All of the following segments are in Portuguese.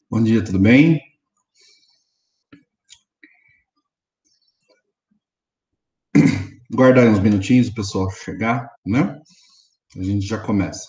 Bom dia, tudo bem? Guardar aí uns minutinhos o pessoal chegar, né? A gente já começa.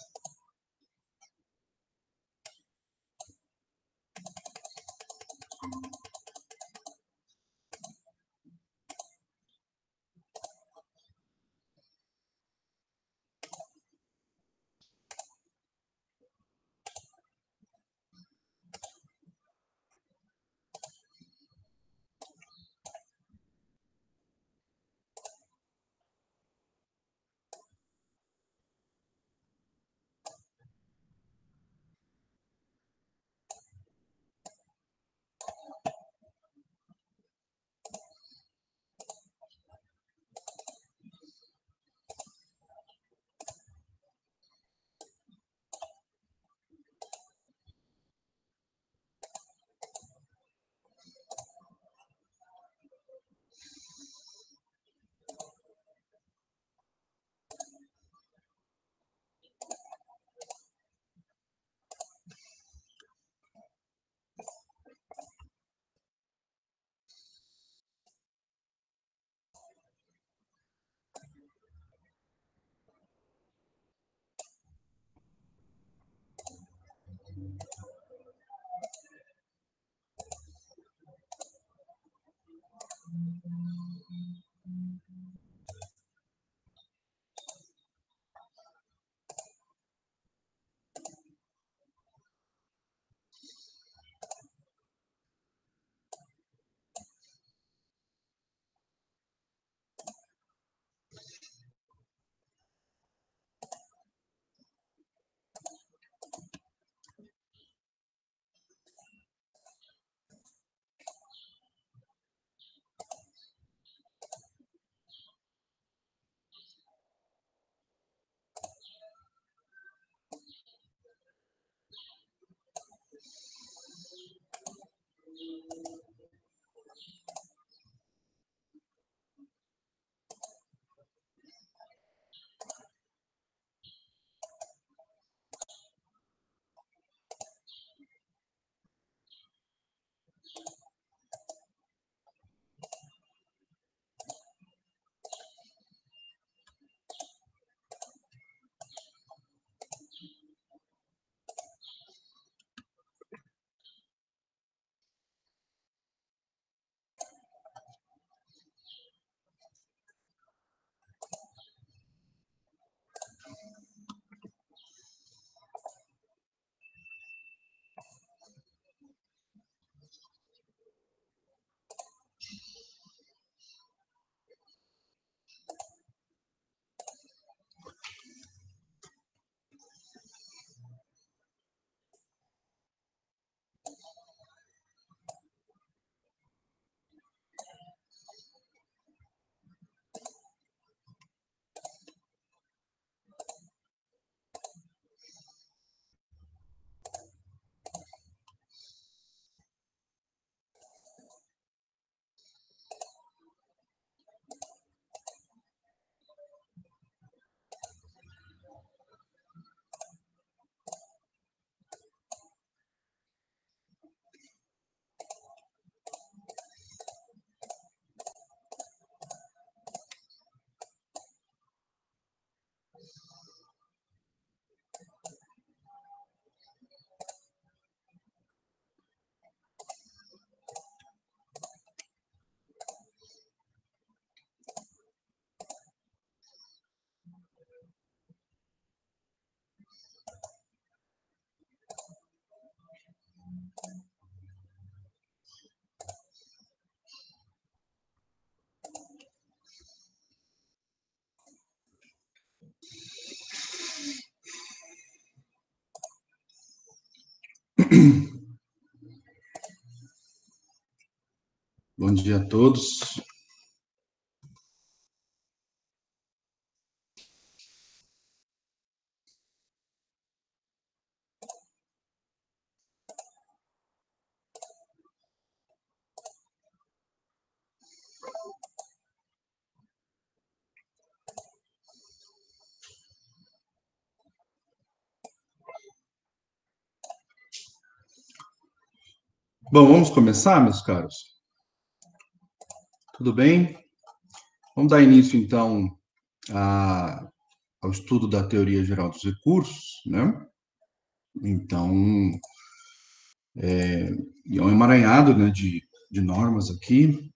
Bom dia a todos. Bom, vamos começar, meus caros? Tudo bem? Vamos dar início, então, ao estudo da teoria geral dos recursos, né? Então, é um emaranhado, né, de normas aqui,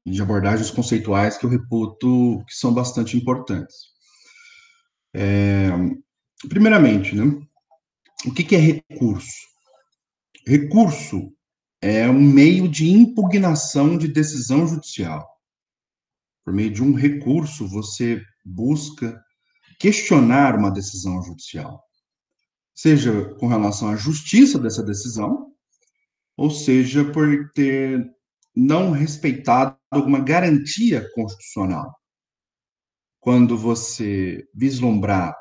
e de abordagens conceituais que eu reputo que são bastante importantes. Primeiramente, né, o que é recurso? Recurso é um meio de impugnação de decisão judicial. Por meio de um recurso, você busca questionar uma decisão judicial, seja com relação à justiça dessa decisão, ou seja por ter não respeitado alguma garantia constitucional. Quando você vislumbrar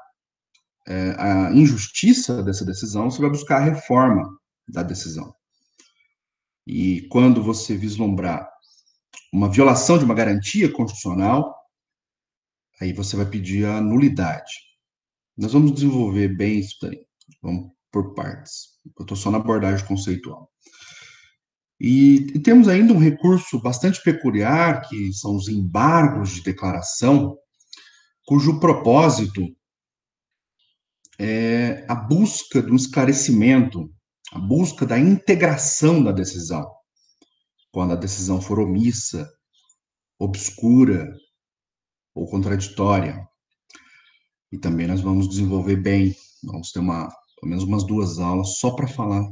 a injustiça dessa decisão, você vai buscar a reforma da decisão. E quando você vislumbrar uma violação de uma garantia constitucional, aí você vai pedir a nulidade. Nós vamos desenvolver bem isso daí. Vamos por partes. Eu estou só na abordagem conceitual. E temos ainda um recurso bastante peculiar, que são os embargos de declaração, cujo propósito é a busca do esclarecimento, a busca da integração da decisão. Quando a decisão for omissa, obscura ou contraditória. E também nós vamos desenvolver bem, vamos ter pelo menos umas 2 aulas só para falar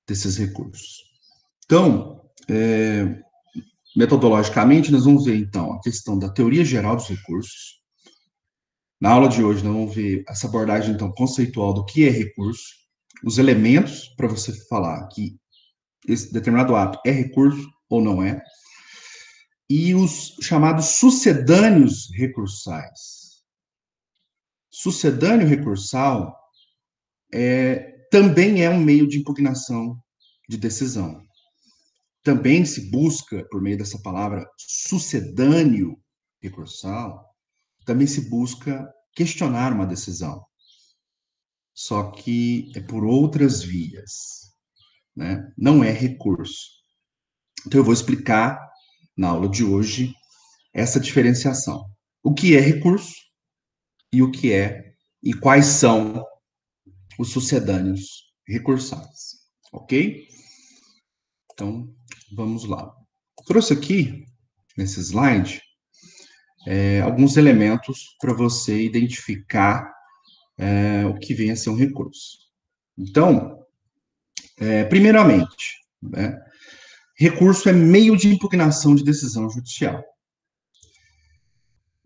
desses recursos. Então, metodologicamente, nós vamos ver, então, a questão da teoria geral dos recursos. Na aula de hoje, nós vamos ver essa abordagem, então, conceitual do que é recurso, os elementos para você falar que esse determinado ato é recurso ou não é, e os chamados sucedâneos recursais. Sucedâneo recursal também é um meio de impugnação de decisão. Também se busca, por meio dessa palavra sucedâneo recursal, também se busca questionar uma decisão. Só que é por outras vias, né? Não é recurso. Então eu vou explicar na aula de hoje essa diferenciação. O que é recurso e o que é e quais são os sucedâneos recursais, ok? Então, vamos lá. Trouxe aqui, nesse slide, alguns elementos para você identificar o que vem a ser um recurso. Então, primeiramente, né, recurso é meio de impugnação de decisão judicial.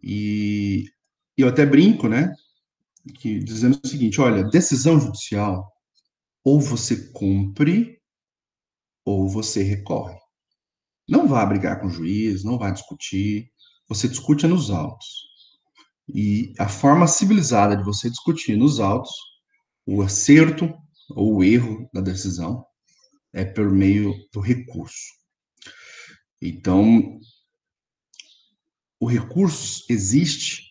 E eu até brinco, né, dizendo o seguinte, olha, decisão judicial, ou você cumpre, ou você recorre. Não vá brigar com o juiz, não vá discutir, você discute nos autos. E a forma civilizada de você discutir nos autos o acerto ou o erro da decisão é por meio do recurso. Então, o recurso existe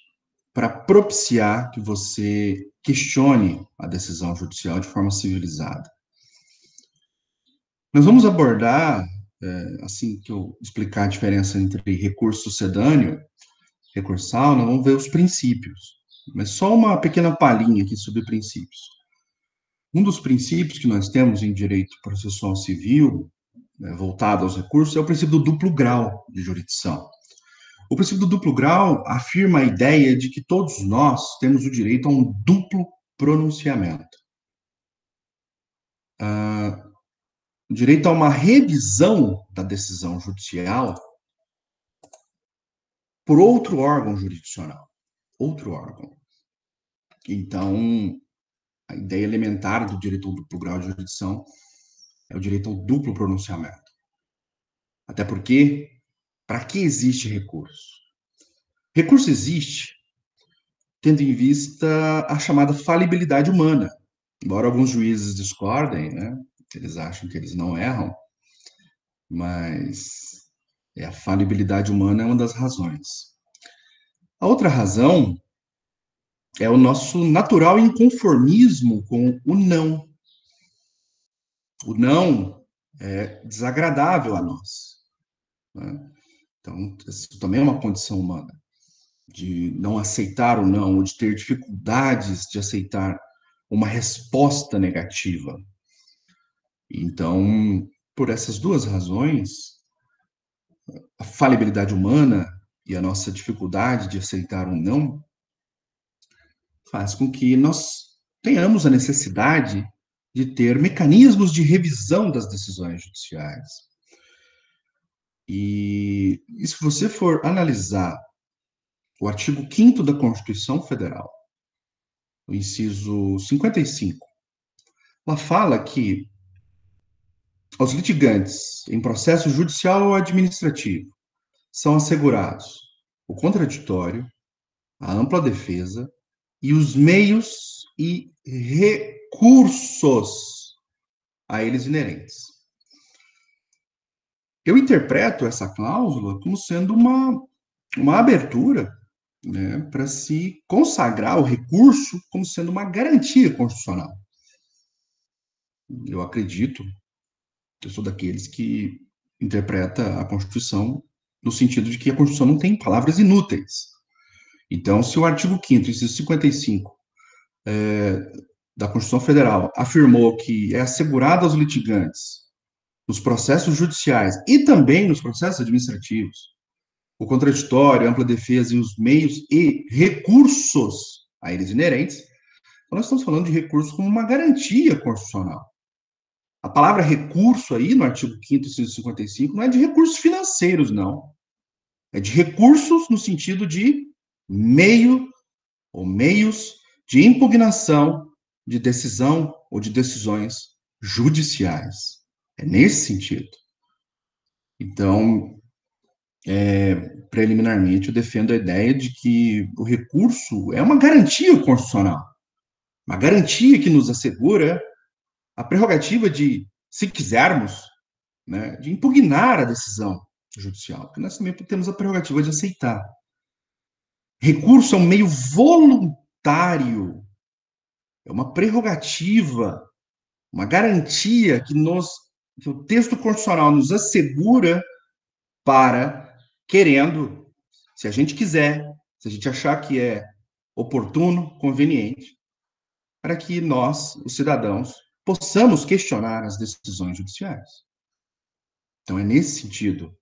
para propiciar que você questione a decisão judicial de forma civilizada. Nós vamos abordar, assim que eu explicar a diferença entre recurso sucedâneo e recursal, nós vamos ver os princípios. Mas só uma pequena palhinha aqui sobre princípios. Um dos princípios que nós temos em direito processual civil, né, voltado aos recursos, é o princípio do duplo grau de jurisdição. O princípio do duplo grau afirma a ideia de que todos nós temos o direito a um duplo pronunciamento. O direito a uma revisão da decisão judicial por outro órgão jurisdicional. Outro órgão. Então, a ideia elementar do direito ao duplo grau de jurisdição é o direito ao duplo pronunciamento. Até porque, para que existe recurso? Recurso existe tendo em vista a chamada falibilidade humana. Embora alguns juízes discordem, né? Eles acham que eles não erram, mas a falibilidade humana é uma das razões. A outra razão é o nosso natural inconformismo com o não. O não é desagradável a nós, né? Então, isso também é uma condição humana, de não aceitar ou não, ou de ter dificuldades de aceitar uma resposta negativa. Então, por essas duas razões, a falibilidade humana e a nossa dificuldade de aceitar um não faz com que nós tenhamos a necessidade de ter mecanismos de revisão das decisões judiciais. E se você for analisar o artigo 5º da Constituição Federal, o inciso 55, ela fala que aos litigantes em processo judicial ou administrativo são assegurados o contraditório, a ampla defesa e os meios e recursos a eles inerentes. Eu interpreto essa cláusula como sendo uma abertura, né, para se consagrar o recurso como sendo uma garantia constitucional. Eu acredito, eu sou daqueles que interpreta a Constituição no sentido de que a Constituição não tem palavras inúteis. Então, se o artigo 5º, inciso 55, da Constituição Federal afirmou que é assegurado aos litigantes, nos processos judiciais e também nos processos administrativos, o contraditório, a ampla defesa e os meios e recursos a eles inerentes, então nós estamos falando de recurso como uma garantia constitucional. A palavra recurso aí, no artigo 5º, inciso 55, não é de recursos financeiros, não. É de recursos no sentido de meio ou meios de impugnação de decisão ou de decisões judiciais. É nesse sentido. Então, preliminarmente, eu defendo a ideia de que o recurso é uma garantia constitucional, uma garantia que nos assegura a prerrogativa de, se quisermos, né, de impugnar a decisão judicial, porque nós também temos a prerrogativa de aceitar. Recurso é um meio voluntário, é uma prerrogativa, uma garantia que o texto constitucional nos assegura para, querendo, se a gente quiser, se a gente achar que é oportuno, conveniente, para que nós, os cidadãos, possamos questionar as decisões judiciais. Então, é nesse sentido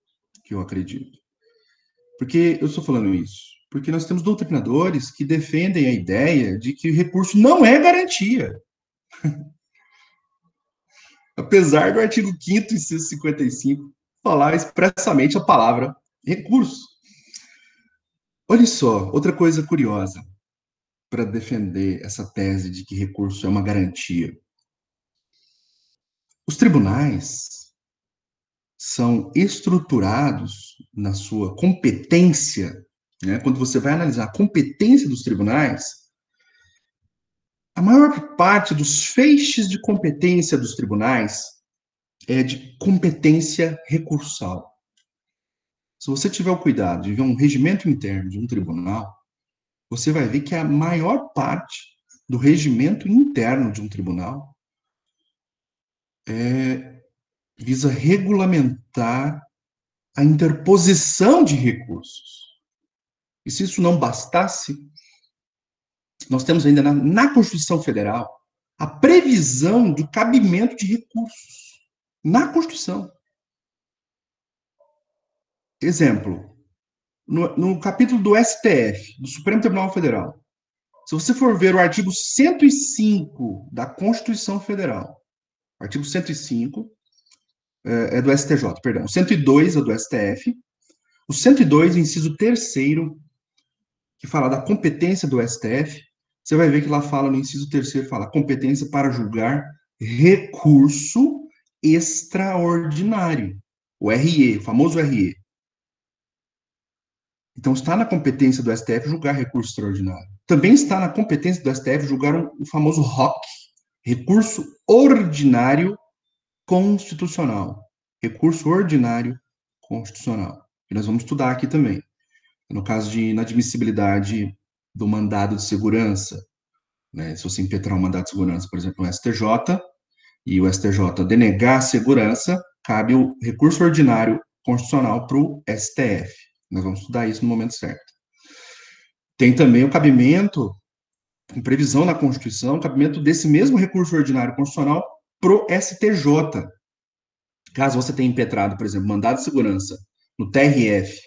que eu acredito. Por que eu estou falando isso? Porque nós temos doutrinadores que defendem a ideia de que o recurso não é garantia. Apesar do artigo 5º, inciso 55, falar expressamente a palavra recurso. Olha só, outra coisa curiosa para defender essa tese de que recurso é uma garantia. Os tribunais são estruturados na sua competência, né? Quando você vai analisar a competência dos tribunais, a maior parte dos feixes de competência dos tribunais é de competência recursal. Se você tiver o cuidado de ver um regimento interno de um tribunal, você vai ver que a maior parte do regimento interno de um tribunal visa regulamentar a interposição de recursos. E se isso não bastasse, nós temos ainda na Constituição Federal a previsão do cabimento de recursos. Na Constituição. Exemplo, no capítulo do STF, do Supremo Tribunal Federal, se você for ver o artigo 105 da Constituição Federal, artigo 105 é do STJ, perdão, o 102 é do STF, o 102, inciso 3º, que fala da competência do STF, você vai ver que lá fala, no inciso 3º, fala competência para julgar recurso extraordinário, o RE, o famoso RE. Então, está na competência do STF julgar recurso extraordinário. Também está na competência do STF julgar o famoso ROC, recurso ordinário constitucional. Recurso ordinário constitucional. E nós vamos estudar aqui também. No caso de inadmissibilidade do mandado de segurança, né? Se você impetrar um mandado de segurança, por exemplo, no STJ, e o STJ denegar a segurança, cabe o recurso ordinário constitucional para o STF. Nós vamos estudar isso no momento certo. Tem também o cabimento, em previsão na Constituição, o cabimento desse mesmo recurso ordinário constitucional para o STJ. Caso você tenha impetrado, por exemplo, mandado de segurança no TRF,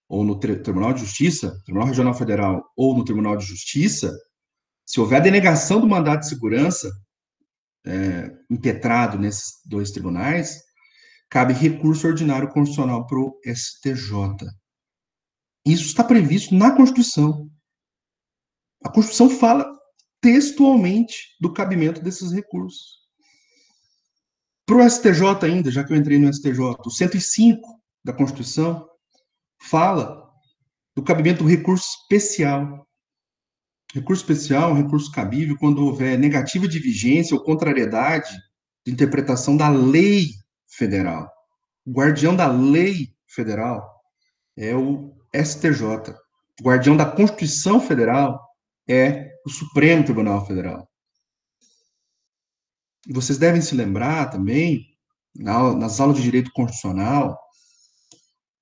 ou no Tribunal de Justiça, Tribunal Regional Federal, ou no Tribunal de Justiça, se houver a denegação do mandado de segurança impetrado nesses dois tribunais, cabe recurso ordinário constitucional para o STJ. Isso está previsto na Constituição. A Constituição fala textualmente do cabimento desses recursos. Para o STJ ainda, já que eu entrei no STJ, o 105 da Constituição fala do cabimento do recurso especial. Recurso especial é um recurso cabível quando houver negativa de vigência ou contrariedade de interpretação da lei federal. O guardião da lei federal é o STJ. O guardião da Constituição Federal é o Supremo Tribunal Federal. E vocês devem se lembrar também, nas aulas de direito constitucional,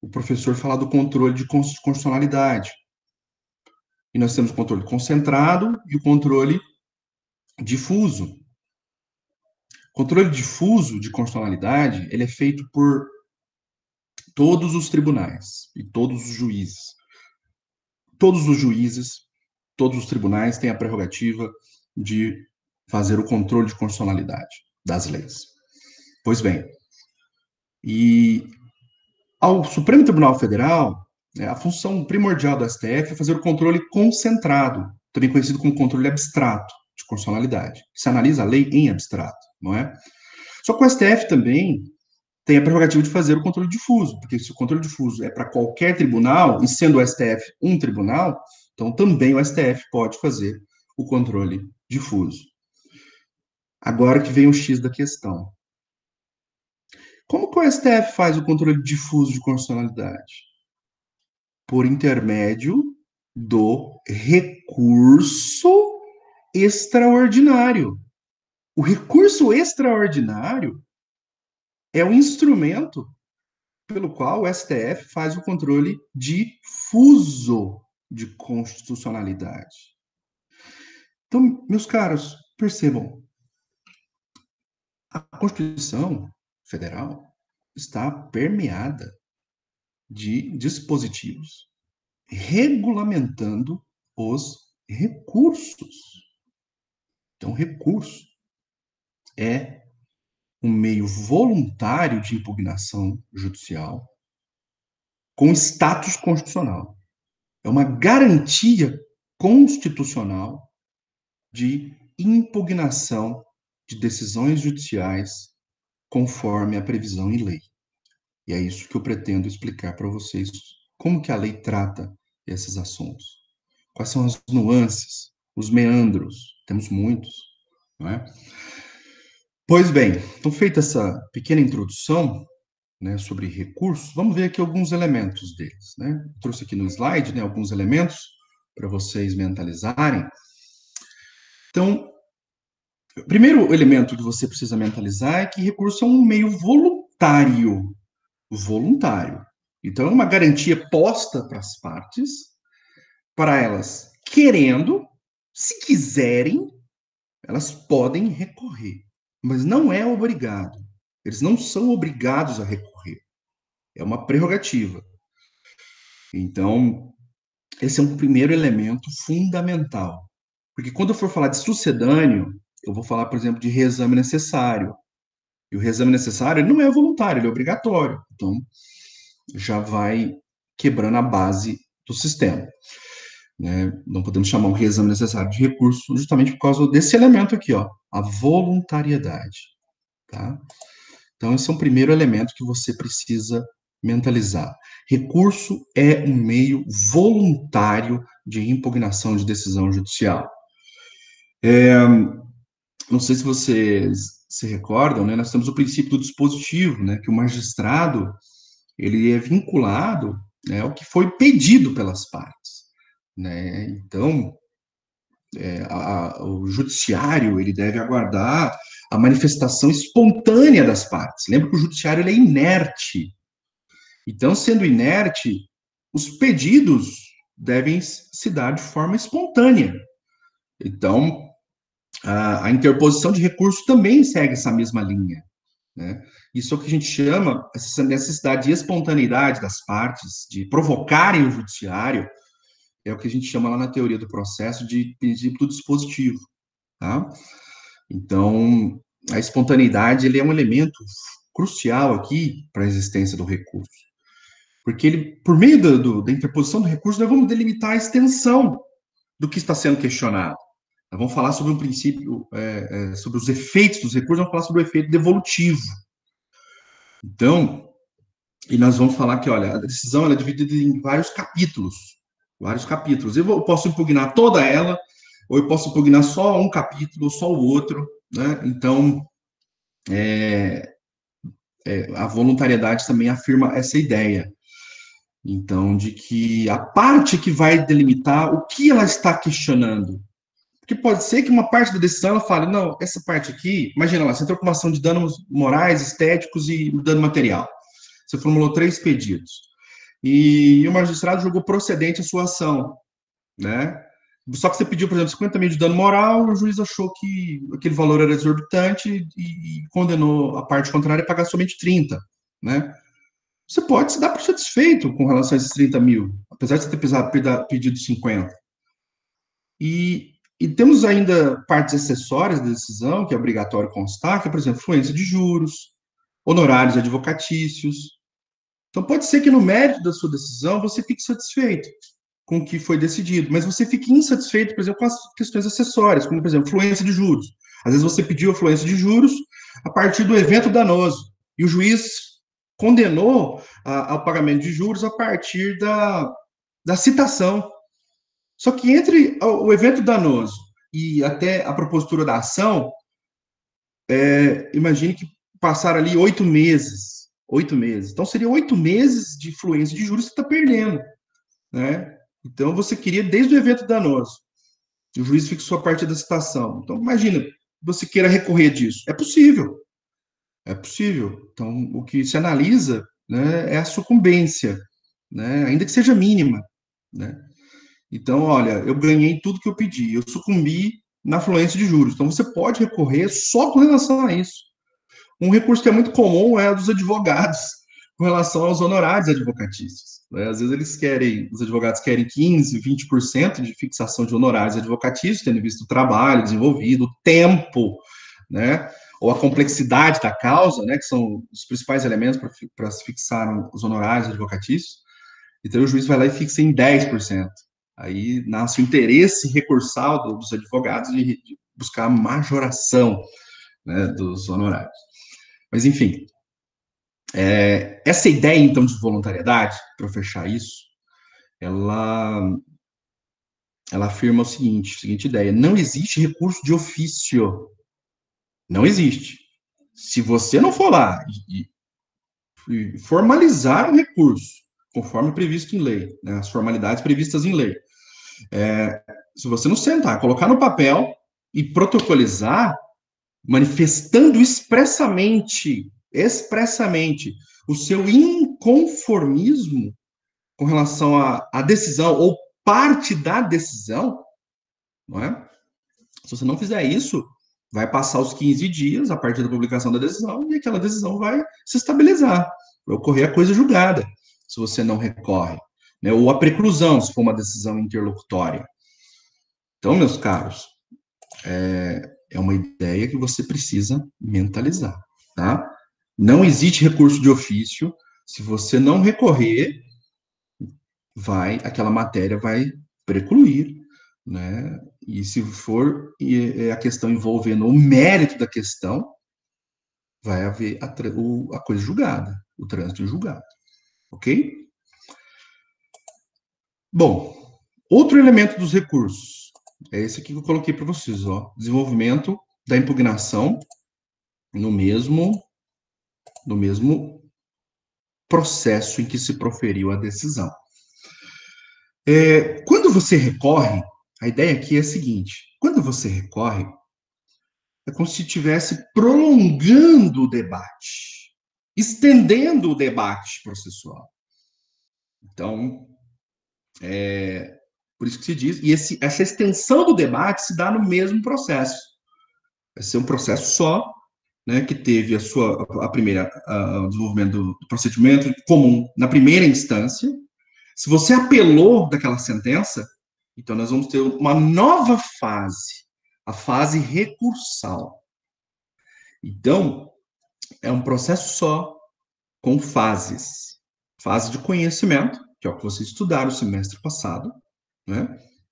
o professor fala do controle de constitucionalidade. E nós temos o controle concentrado e o controle difuso. O controle difuso de constitucionalidade, ele é feito por todos os tribunais e todos os juízes. Todos os juízes, todos os tribunais têm a prerrogativa de fazer o controle de constitucionalidade das leis. Pois bem, e ao Supremo Tribunal Federal, a função primordial do STF é fazer o controle concentrado, também conhecido como controle abstrato de constitucionalidade. Se analisa a lei em abstrato, não é? Só que o STF também tem a prerrogativa de fazer o controle difuso, porque se o controle difuso é para qualquer tribunal, e sendo o STF um tribunal, então também o STF pode fazer o controle difuso. Agora que vem o X da questão. Como que o STF faz o controle difuso de constitucionalidade? Por intermédio do recurso extraordinário. O recurso extraordinário é o instrumento pelo qual o STF faz o controle difuso de constitucionalidade. Então, meus caros, percebam, a Constituição Federal está permeada de dispositivos regulamentando os recursos. Então, recurso é um meio voluntário de impugnação judicial com status constitucional. É uma garantia constitucional de impugnação de decisões judiciais conforme a previsão em lei. E é isso que eu pretendo explicar para vocês, como que a lei trata esses assuntos. Quais são as nuances, os meandros, temos muitos, não é? Pois bem, então feita essa pequena introdução, né, sobre recursos, vamos ver aqui alguns elementos deles, né? Eu trouxe aqui no slide, né, alguns elementos para vocês mentalizarem. Então, o primeiro elemento que você precisa mentalizar é que recurso é um meio voluntário. Voluntário. Então, é uma garantia posta para as partes, para elas, querendo, se quiserem, elas podem recorrer. Mas não é obrigado. Eles não são obrigados a recorrer. É uma prerrogativa. Então, esse é um primeiro elemento fundamental. Porque quando eu for falar de sucedâneo, eu vou falar, por exemplo, de reexame necessário. E o reexame necessário ele não é voluntário, ele é obrigatório. Então, já vai quebrando a base do sistema. Né? Não podemos chamar o reexame necessário de recurso justamente por causa desse elemento aqui, ó, a voluntariedade. Tá? Então, esse é um primeiro elemento que você precisa mentalizar. Recurso é um meio voluntário de impugnação de decisão judicial. Não sei se vocês se recordam, né? Nós temos o princípio do dispositivo, né? Que o magistrado ele é vinculado, né, ao que foi pedido pelas partes, né? Então, o judiciário ele deve aguardar a manifestação espontânea das partes. Lembra que o judiciário ele é inerte. Então, sendo inerte, os pedidos devem se dar de forma espontânea. Então, a interposição de recurso também segue essa mesma linha, né? Isso é o que a gente chama, essa necessidade de espontaneidade das partes, de provocarem o judiciário, é o que a gente chama lá na teoria do processo de princípio dispositivo, tá? Então, a espontaneidade, ele é um elemento crucial aqui para a existência do recurso, porque ele, por meio da interposição do recurso, nós vamos delimitar a extensão do que está sendo questionado. Nós vamos falar sobre um princípio, sobre os efeitos dos recursos, vamos falar sobre o efeito devolutivo. Então, e nós vamos falar que, olha, a decisão ela é dividida em vários capítulos. Vários capítulos. Eu posso impugnar toda ela, ou eu posso impugnar só um capítulo, ou só o outro, né? Então, a voluntariedade também afirma essa ideia. Então, de que a parte que vai delimitar o que ela está questionando. Porque pode ser que uma parte da decisão ela fale, não, essa parte aqui, imagina lá, você entrou com uma ação de danos morais, estéticos e dano material. Você formulou 3 pedidos. E o magistrado julgou procedente a sua ação, né? Só que você pediu, por exemplo, 50 mil de dano moral, e o juiz achou que aquele valor era exorbitante e condenou a parte contrária a pagar somente 30, né? Você pode se dar por satisfeito com relação a esses 30 mil, apesar de você ter pedido 50. E temos ainda partes acessórias da decisão, que é obrigatório constar, que é, por exemplo, fluência de juros, honorários advocatícios. Então, pode ser que no mérito da sua decisão você fique satisfeito com o que foi decidido, mas você fique insatisfeito, por exemplo, com as questões acessórias, como, por exemplo, fluência de juros. Às vezes você pediu a fluência de juros a partir do evento danoso, e o juiz condenou ao pagamento de juros a partir da citação. Só que entre o evento danoso e até a propositura da ação, imagine que passaram ali 8 meses. 8 meses. Então, seria 8 meses de fluência de juros que você está perdendo, né? Então, você queria desde o evento danoso. O juiz fixou a partir da citação. Então, imagina, você queira recorrer disso. É possível. É possível. Então, o que se analisa, né, é a sucumbência, né, ainda que seja mínima, né? Então, olha, eu ganhei tudo que eu pedi, eu sucumbi na fluência de juros. Então, você pode recorrer só com relação a isso. Um recurso que é muito comum é o dos advogados, com relação aos honorários advocatícios, né? Às vezes os advogados querem 15, 20% de fixação de honorários advocatícios, tendo visto o trabalho desenvolvido, o tempo, né? Ou a complexidade da causa, né? Que são os principais elementos para se fixar os honorários advocatícios. Então, o juiz vai lá e fixa em 10%. Aí nasce o interesse recursal dos advogados de buscar a majoração, né, dos honorários. Mas, enfim, essa ideia, então, de voluntariedade, para fechar isso, ela afirma a seguinte ideia: não existe recurso de ofício. Não existe. Se você não for lá e formalizar um recurso, conforme previsto em lei, né, as formalidades previstas em lei, se você não sentar, colocar no papel e protocolizar, manifestando expressamente o seu inconformismo com relação à decisão ou parte da decisão, não é? Se você não fizer isso, vai passar os 15 dias a partir da publicação da decisão e aquela decisão vai se estabilizar, vai ocorrer a coisa julgada, se você não recorre, né? Ou a preclusão, se for uma decisão interlocutória. Então, meus caros, é uma ideia que você precisa mentalizar, tá? Não existe recurso de ofício. Se você não recorrer, aquela matéria vai precluir, né? E se for a questão envolvendo o mérito da questão, vai haver a coisa julgada, o trânsito julgado, ok? Bom, outro elemento dos recursos é esse aqui que eu coloquei para vocês, ó, desenvolvimento da impugnação no mesmo processo em que se proferiu a decisão. Quando você recorre, a ideia aqui é a seguinte: quando você recorre, É como se estivesse prolongando o debate, estendendo o debate processual. Então, por isso que se diz, e essa extensão do debate se dá no mesmo processo. Vai ser um processo só, né, que teve a primeira, o desenvolvimento do procedimento comum na primeira instância. Se você apelou daquela sentença, então nós vamos ter uma nova fase, a fase recursal. Então, é um processo só, com fases. Fase de conhecimento, que é o que vocês estudaram o semestre passado, né?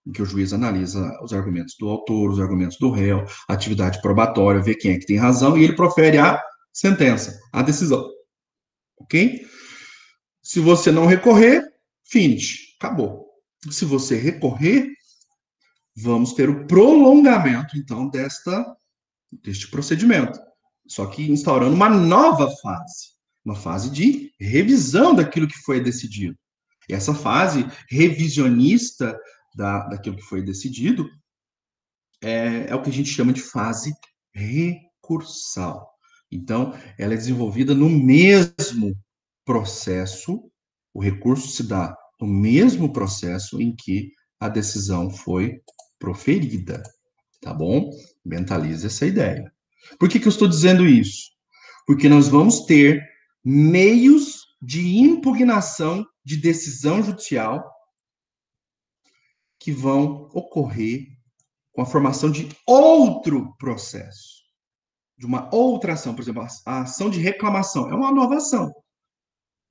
Em que o juiz analisa os argumentos do autor, os argumentos do réu, a atividade probatória, vê quem é que tem razão, e ele profere a sentença, a decisão. Ok? Se você não recorrer, finish, acabou. Se você recorrer, vamos ter o prolongamento, então, deste procedimento. Só que instaurando uma nova fase, uma fase de revisão daquilo que foi decidido. E essa fase revisionista daquilo que foi decidido é o que a gente chama de fase recursal. Então, ela é desenvolvida no mesmo processo, o recurso se dá no mesmo processo em que a decisão foi proferida, tá bom? Mentalize essa ideia. Por que eu estou dizendo isso? Porque nós vamos ter meios de impugnação de decisão judicial que vão ocorrer com a formação de outro processo, de uma outra ação. Por exemplo, a ação de reclamação é uma nova ação.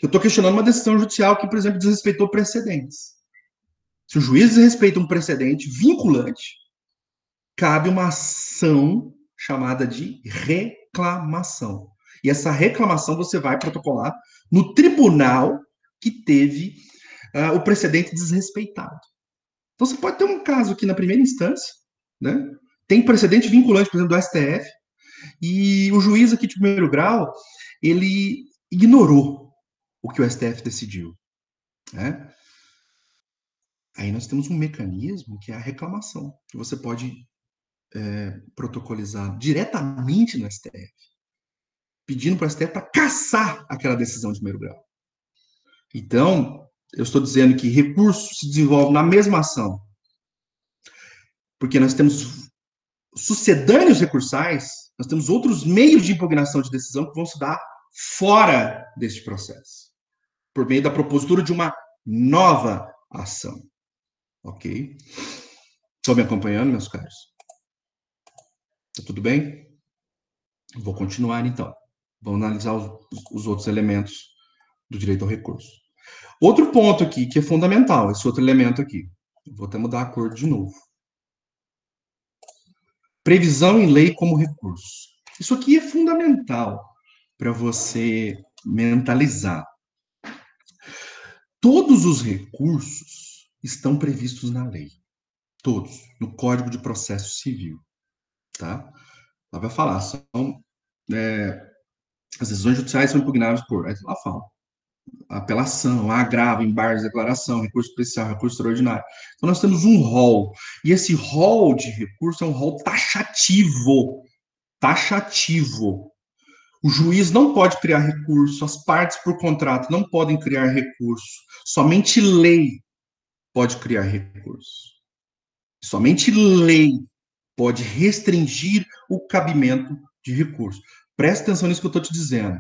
Eu estou questionando uma decisão judicial que, por exemplo, desrespeitou precedentes. Se o juiz desrespeita um precedente vinculante, cabe uma ação chamada de reclamação. E essa reclamação você vai protocolar no tribunal que teve o precedente desrespeitado. Então você pode ter um caso aqui na primeira instância, né? Tem precedente vinculante, por exemplo, do STF, e o juiz aqui de primeiro grau, ele ignorou o que o STF decidiu, né? Aí nós temos um mecanismo que é a reclamação, que você pode protocolizar diretamente no STF, pedindo para o STF para cassar aquela decisão de primeiro grau. Então, eu estou dizendo que recurso se desenvolve na mesma ação, porque nós temos sucedâneos recursais, nós temos outros meios de impugnação de decisão que vão se dar fora deste processo, por meio da propositura de uma nova ação. Ok? Estão me acompanhando, meus caros? Tá tudo bem? Vou continuar, então. Vamos analisar os outros elementos do direito ao recurso. Outro ponto aqui que é fundamental, esse outro elemento aqui. Vou até mudar a cor de novo. Previsão em lei como recurso. Isso aqui é fundamental para você mentalizar. Todos os recursos estão previstos na lei. Todos. No Código de Processo Civil. Tá? Lá vai falar, as decisões judiciais são impugnáveis por. Aí lá fala. Apelação, agravo, embargo, declaração, recurso especial, recurso extraordinário. Então, nós temos um rol. E esse rol de recurso é um rol taxativo. Taxativo. O juiz não pode criar recurso, as partes por contrato não podem criar recurso. Somente lei pode criar recurso. Somente lei pode restringir o cabimento de recurso. Presta atenção nisso que eu estou te dizendo,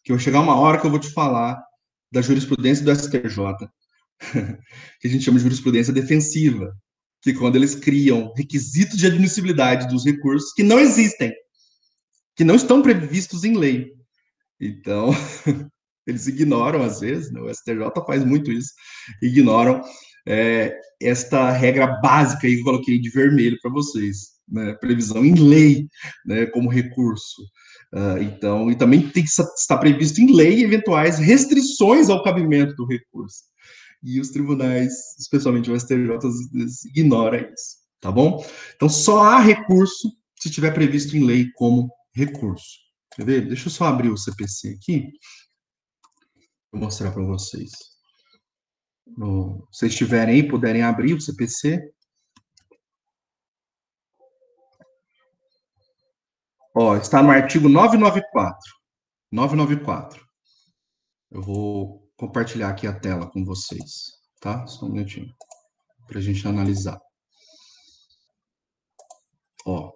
que vai chegar uma hora que eu vou te falar da jurisprudência do STJ, que a gente chama de jurisprudência defensiva, que quando eles criam requisitos de admissibilidade dos recursos que não existem, que não estão previstos em lei. Então, eles ignoram, às vezes, né? O STJ faz muito isso, ignoram esta regra básica aí que eu coloquei de vermelho para vocês, né? Previsão em lei, né, como recurso. Então, e também tem que estar previsto em lei eventuais restrições ao cabimento do recurso. E os tribunais, especialmente o STJ, ignoram isso, tá bom? Então, só há recurso se estiver previsto em lei como recurso. Quer ver? Deixa eu só abrir o CPC aqui. Vou mostrar para vocês. Se vocês tiverem aí, puderem abrir o CPC. Ó, está no artigo 994. 994. Eu vou compartilhar aqui a tela com vocês, tá? Só um minutinho, para a gente analisar. Ó,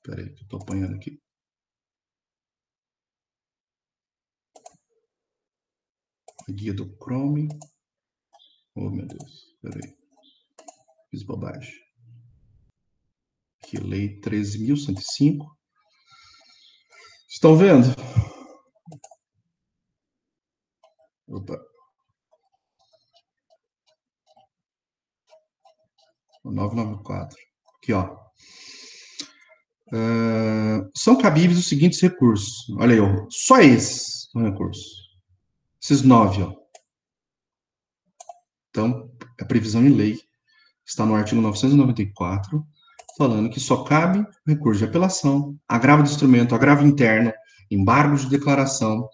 peraí, que eu tô apanhando aqui. A guia do Chrome. Oh, meu Deus, peraí. Fiz bobagem. Aqui, lei 13.105. Estão vendo? Opa. O 994. Aqui, ó. São cabíveis os seguintes recursos. Olha aí, ó. Só esses são recursos. Esses 9, ó. Então, a previsão em lei está no artigo 994, falando que só cabe recurso de apelação, agravo de instrumento, agravo interno, embargo de declaração,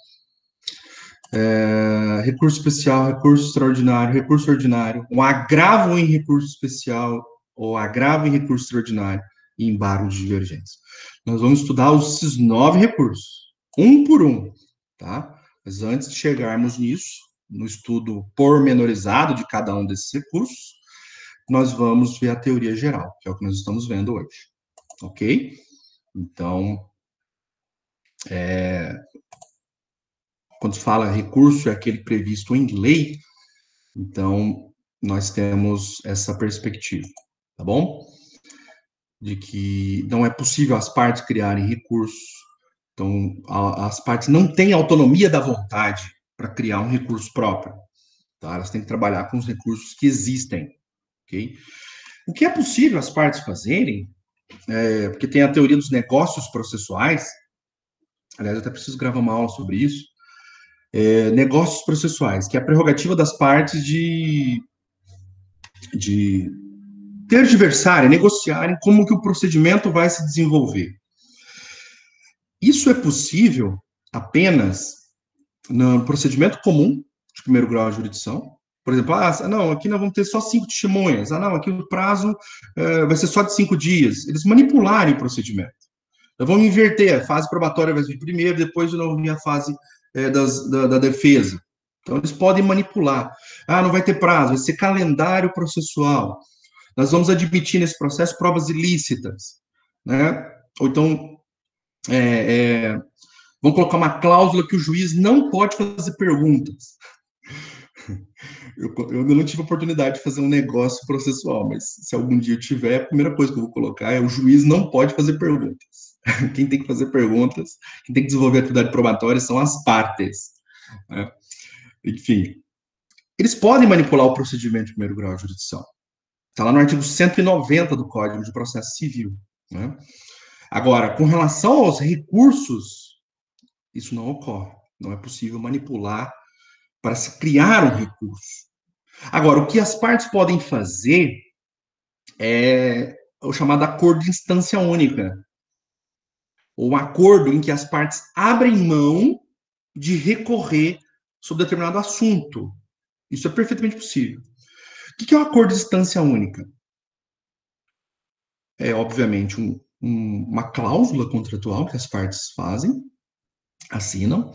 recurso especial, recurso extraordinário, recurso ordinário, um agravo em recurso especial ou agravo em recurso extraordinário e embargo de divergência. Nós vamos estudar esses 9 recursos, um por um, tá? Mas antes de chegarmos nisso, no estudo pormenorizado de cada um desses recursos, nós vamos ver a teoria geral, que é o que nós estamos vendo hoje, ok? Então, quando se fala recurso, é aquele previsto em lei, então nós temos essa perspectiva, tá bom? De que não é possível as partes criarem recursos, então as partes não têm autonomia da vontade para criar um recurso próprio, tá? Elas têm que trabalhar com os recursos que existem, ok? O que é possível as partes fazerem, porque tem a teoria dos negócios processuais, aliás, eu até preciso gravar uma aula sobre isso, negócios processuais, que é a prerrogativa das partes de tergiversarem, negociarem como que o procedimento vai se desenvolver. Isso é possível apenas no procedimento comum de primeiro grau de jurisdição. Por exemplo, não, aqui nós vamos ter só 5 testemunhas. Não, aqui o prazo vai ser só de 5 dias. Eles manipularem o procedimento. Nós vamos inverter, a fase probatória vai vir primeiro, depois vamos vir a fase da defesa. Então, eles podem manipular. Não vai ter prazo, vai ser calendário processual. Nós vamos admitir nesse processo provas ilícitas, né? Ou então, vamos colocar uma cláusula que o juiz não pode fazer perguntas. Eu ainda não tive a oportunidade de fazer um negócio processual, mas se algum dia eu tiver, a primeira coisa que eu vou colocar é o juiz não pode fazer perguntas. Quem tem que fazer perguntas, quem tem que desenvolver a atividade probatória são as partes, né? Enfim, eles podem manipular o procedimento de primeiro grau de jurisdição. Está lá no artigo 190 do Código de Processo Civil, né? Agora, com relação aos recursos, isso não ocorre. Não é possível manipular para se criar um recurso. Agora, o que as partes podem fazer é o chamado acordo de instância única, ou um acordo em que as partes abrem mão de recorrer sobre determinado assunto. Isso é perfeitamente possível. O que é o acordo de instância única? É, obviamente, uma cláusula contratual que as partes fazem, assinam,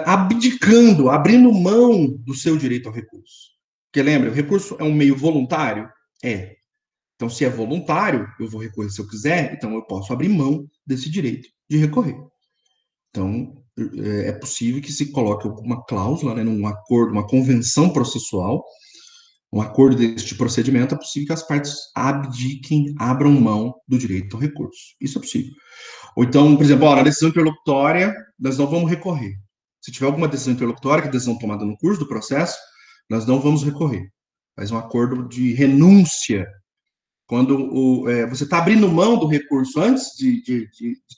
abdicando, abrindo mão do seu direito ao recurso. Porque lembra, o recurso é um meio voluntário? É. Então, se é voluntário, eu vou recorrer se eu quiser, então eu posso abrir mão desse direito de recorrer. Então, é possível que se coloque alguma cláusula, né, num acordo, uma convenção processual, um acordo deste procedimento, é possível que as partes abdiquem, abram mão do direito ao recurso. Isso é possível. Ou então, por exemplo, na decisão interlocutória, nós não vamos recorrer. Se tiver alguma decisão interlocutória, que é decisão tomada no curso do processo, nós não vamos recorrer. Faz um acordo de renúncia. Quando você está abrindo mão do recurso antes de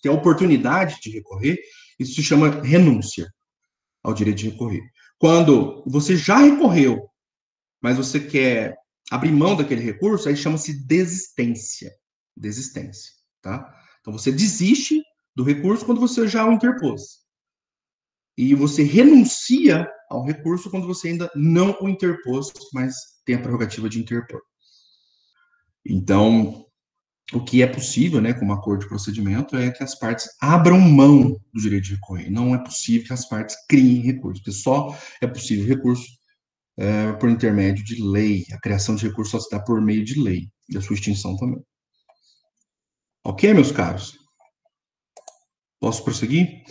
ter a oportunidade de recorrer, isso se chama renúncia ao direito de recorrer. Quando você já recorreu, mas você quer abrir mão daquele recurso, aí chama-se desistência. Desistência, tá? Então, você desiste do recurso quando você já o interpôs. E você renuncia ao recurso quando você ainda não o interpôs, mas tem a prerrogativa de interpor. Então, O que é possível, né, com um acordo de procedimento, é que as partes abram mão do direito de recorrer. Não é possível que as partes criem recurso, porque só é possível recurso por intermédio de lei. A criação de recurso só se dá por meio de lei, e a sua extinção também. Ok, meus caros? Posso prosseguir?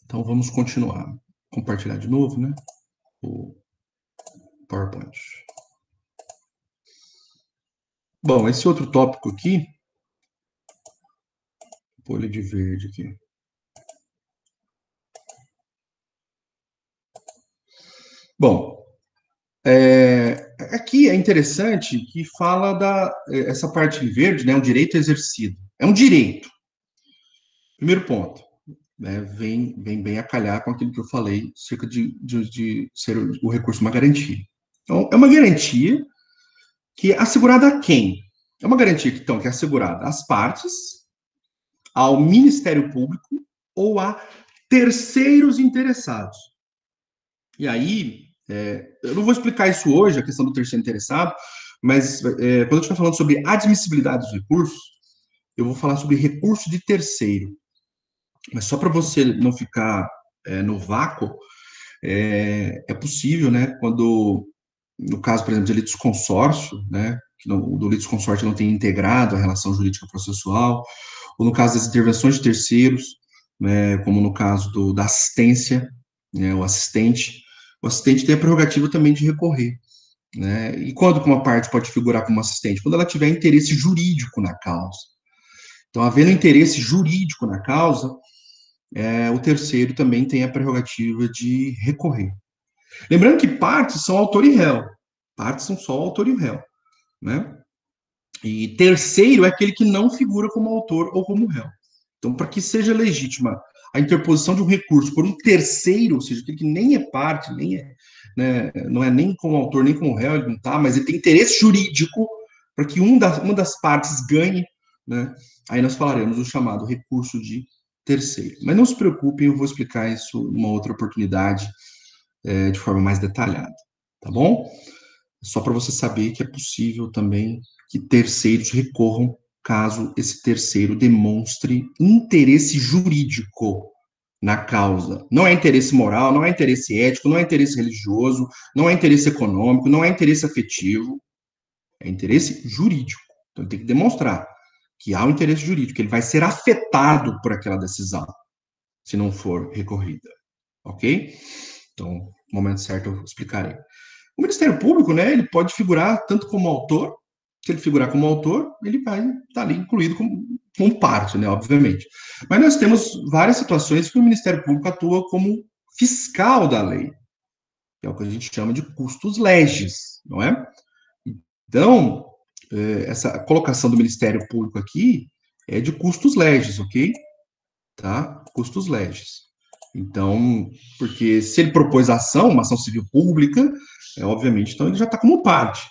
Então vamos continuar. Compartilhar de novo, né? O PowerPoint. Bom, esse outro tópico aqui, vou pôr ele de verde aqui. Bom, aqui é interessante que fala essa parte em verde, né? Um direito exercido. É um direito. Primeiro ponto, né? Vem bem a calhar com aquilo que eu falei, cerca de ser o recurso uma garantia. Então, é uma garantia que é assegurada a quem? É uma garantia que, então, que é assegurada às partes, ao Ministério Público ou a terceiros interessados. E aí, eu não vou explicar isso hoje, a questão do terceiro interessado, mas quando a gente está falando sobre admissibilidade dos recursos, eu vou falar sobre recurso de terceiro. Mas só para você não ficar no vácuo, é possível, né, quando, no caso, por exemplo, de litisconsórcio, né, que não, do litisconsórcio não tem integrado a relação jurídica processual, ou no caso das intervenções de terceiros, né, como no caso da assistência, né, o assistente tem a prerrogativa também de recorrer, né, e quando que uma parte pode figurar como assistente? Quando ela tiver interesse jurídico na causa. Então, havendo interesse jurídico na causa, o terceiro também tem a prerrogativa de recorrer. Lembrando que partes são autor e réu. Partes são só o autor e o réu, né? E terceiro é aquele que não figura como autor ou como réu. Então, para que seja legítima a interposição de um recurso por um terceiro, ou seja, aquele que nem é parte, nem é, né, não é nem como autor, nem como réu, ele não está, mas ele tem interesse jurídico para que uma das partes ganhe, né? Aí nós falaremos do chamado recurso de terceiro. Mas não se preocupem, eu vou explicar isso numa outra oportunidade, de forma mais detalhada, tá bom? Só para você saber que é possível também que terceiros recorram caso esse terceiro demonstre interesse jurídico na causa. Não é interesse moral, não é interesse ético, não é interesse religioso, não é interesse econômico, não é interesse afetivo, é interesse jurídico. Então ele tem que demonstrar que há um interesse jurídico, que ele vai ser afetado por aquela decisão, se não for recorrida. Ok? Então, no momento certo eu explicarei. O Ministério Público, né, ele pode figurar tanto como autor, se ele figurar como autor, ele vai estar ali incluído como parte, né, obviamente. Mas nós temos várias situações que o Ministério Público atua como fiscal da lei, que é o que a gente chama de custos legis, não é? Então, essa colocação do Ministério Público aqui é de custos legis, ok? Tá? Custos legis. Então, porque se ele propôs ação, uma ação civil pública, obviamente, então ele já está como parte.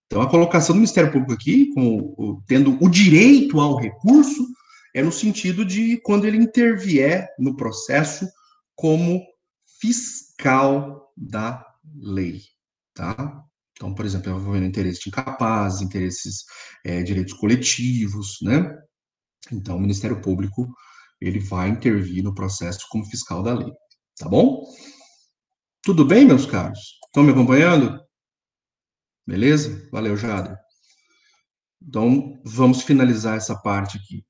Então, a colocação do Ministério Público aqui, como tendo o direito ao recurso, é no sentido de quando ele intervier no processo como fiscal da lei, tá? Então, por exemplo, envolvendo interesses de incapazes, interesses, direitos coletivos, né? Então, o Ministério Público, ele vai intervir no processo como fiscal da lei, tá bom? Tudo bem, meus caros? Estão me acompanhando? Beleza? Valeu, Jader. Então, vamos finalizar essa parte aqui,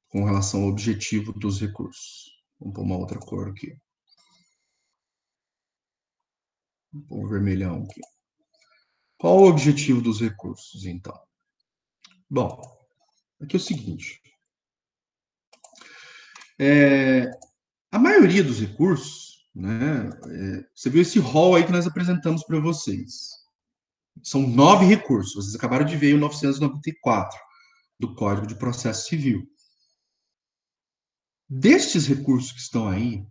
com relação ao objetivo dos recursos. Vamos pôr uma outra cor aqui. Vamos pôr um vermelhão aqui. Qual o objetivo dos recursos, então? Bom, aqui é o seguinte. A maioria dos recursos, né? Você viu esse rol aí que nós apresentamos para vocês. São 9 recursos. Vocês acabaram de ver o 994 do Código de Processo Civil. Destes recursos que estão aí,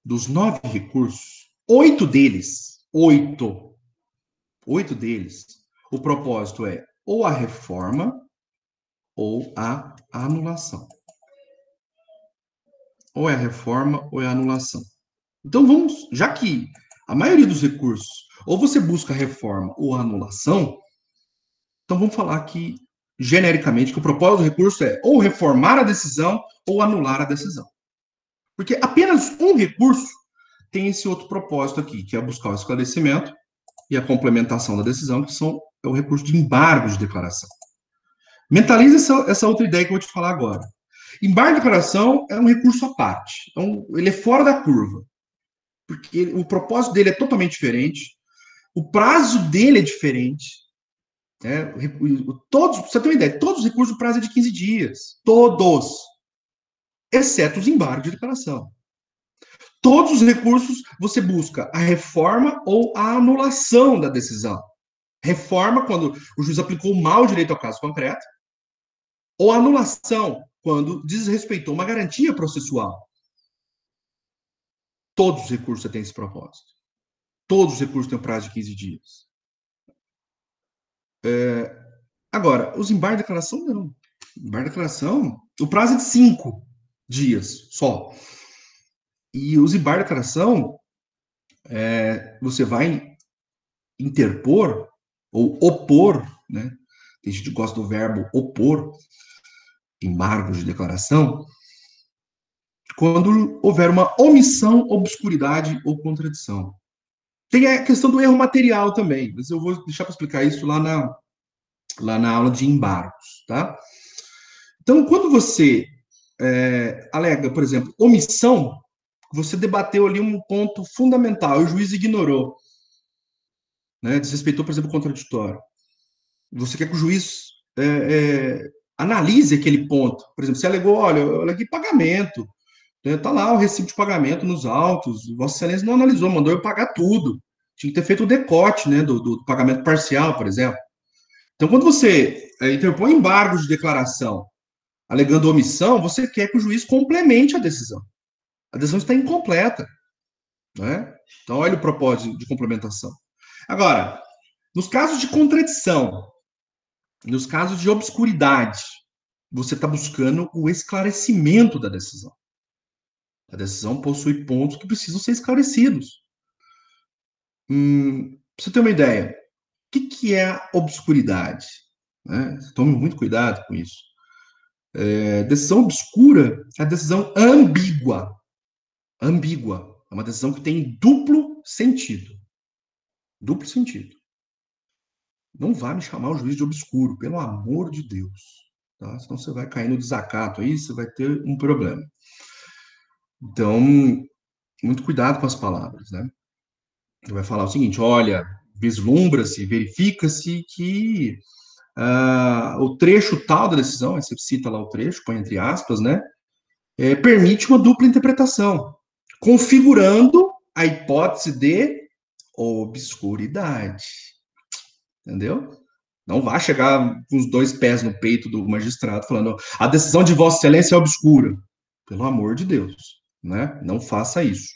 dos 9 recursos, 8 deles, 8 deles, o propósito é ou a reforma ou a anulação. Ou é a reforma ou é a anulação. Então vamos, já que a maioria dos recursos, ou você busca a reforma ou a anulação, então vamos falar que genericamente, que o propósito do recurso é ou reformar a decisão ou anular a decisão. Porque apenas um recurso tem esse outro propósito aqui, que é buscar o esclarecimento e a complementação da decisão, que é o recurso de embargo de declaração. Mentalize essa outra ideia que eu vou te falar agora. Embargo de declaração é um recurso à parte. Então, ele é fora da curva. Porque o propósito dele é totalmente diferente, o prazo dele é diferente. Né? Todos, pra você ter uma ideia, todos os recursos, o prazo é de 15 dias. Todos. Exceto os embargos de declaração. Todos os recursos você busca a reforma ou a anulação da decisão. Reforma, quando o juiz aplicou mal o direito ao caso concreto, ou anulação, quando desrespeitou uma garantia processual. Todos os recursos têm esse propósito. Todos os recursos têm um prazo de 15 dias. Agora, os embargos de declaração, não. Embargo de declaração, o prazo é de 5 dias só. E os embargos de declaração, você vai interpor ou opor, né? Tem gente que gosta do verbo opor, embargos de declaração, quando houver uma omissão, obscuridade ou contradição. Tem a questão do erro material também, mas eu vou deixar para explicar isso lá na aula de embargos, tá? Então, quando você alega, por exemplo, omissão, você debateu ali um ponto fundamental e o juiz ignorou, né? Desrespeitou, por exemplo, o contraditório. Você quer que o juiz analise aquele ponto. Por exemplo, você alegou, olha, eu aleguei pagamento, né? Tá lá o recibo de pagamento nos autos, Vossa Excelência não analisou, mandou eu pagar tudo. Tinha que ter feito o decote, né, do pagamento parcial, por exemplo. Então, quando você interpõe embargos de declaração alegando omissão, você quer que o juiz complemente a decisão. A decisão está incompleta, né? Então, olha o propósito de complementação. Agora, nos casos de contradição, nos casos de obscuridade, você está buscando o esclarecimento da decisão. A decisão possui pontos que precisam ser esclarecidos. Pra você ter uma ideia, o que é a obscuridade? Né? Tome muito cuidado com isso. Decisão obscura é a decisão ambígua. Ambígua. É uma decisão que tem duplo sentido. Duplo sentido. Não vá me chamar o juiz de obscuro, pelo amor de Deus. Tá? Senão você vai cair no desacato aí, você vai ter um problema. Então, muito cuidado com as palavras, né? Ele vai falar o seguinte: olha, vislumbra-se, verifica-se que o trecho tal da decisão, aí você cita lá o trecho, põe entre aspas, né? Permite uma dupla interpretação, configurando a hipótese de obscuridade. Entendeu? Não vá chegar com os dois pés no peito do magistrado falando a decisão de Vossa Excelência é obscura. Pelo amor de Deus, né? Não faça isso.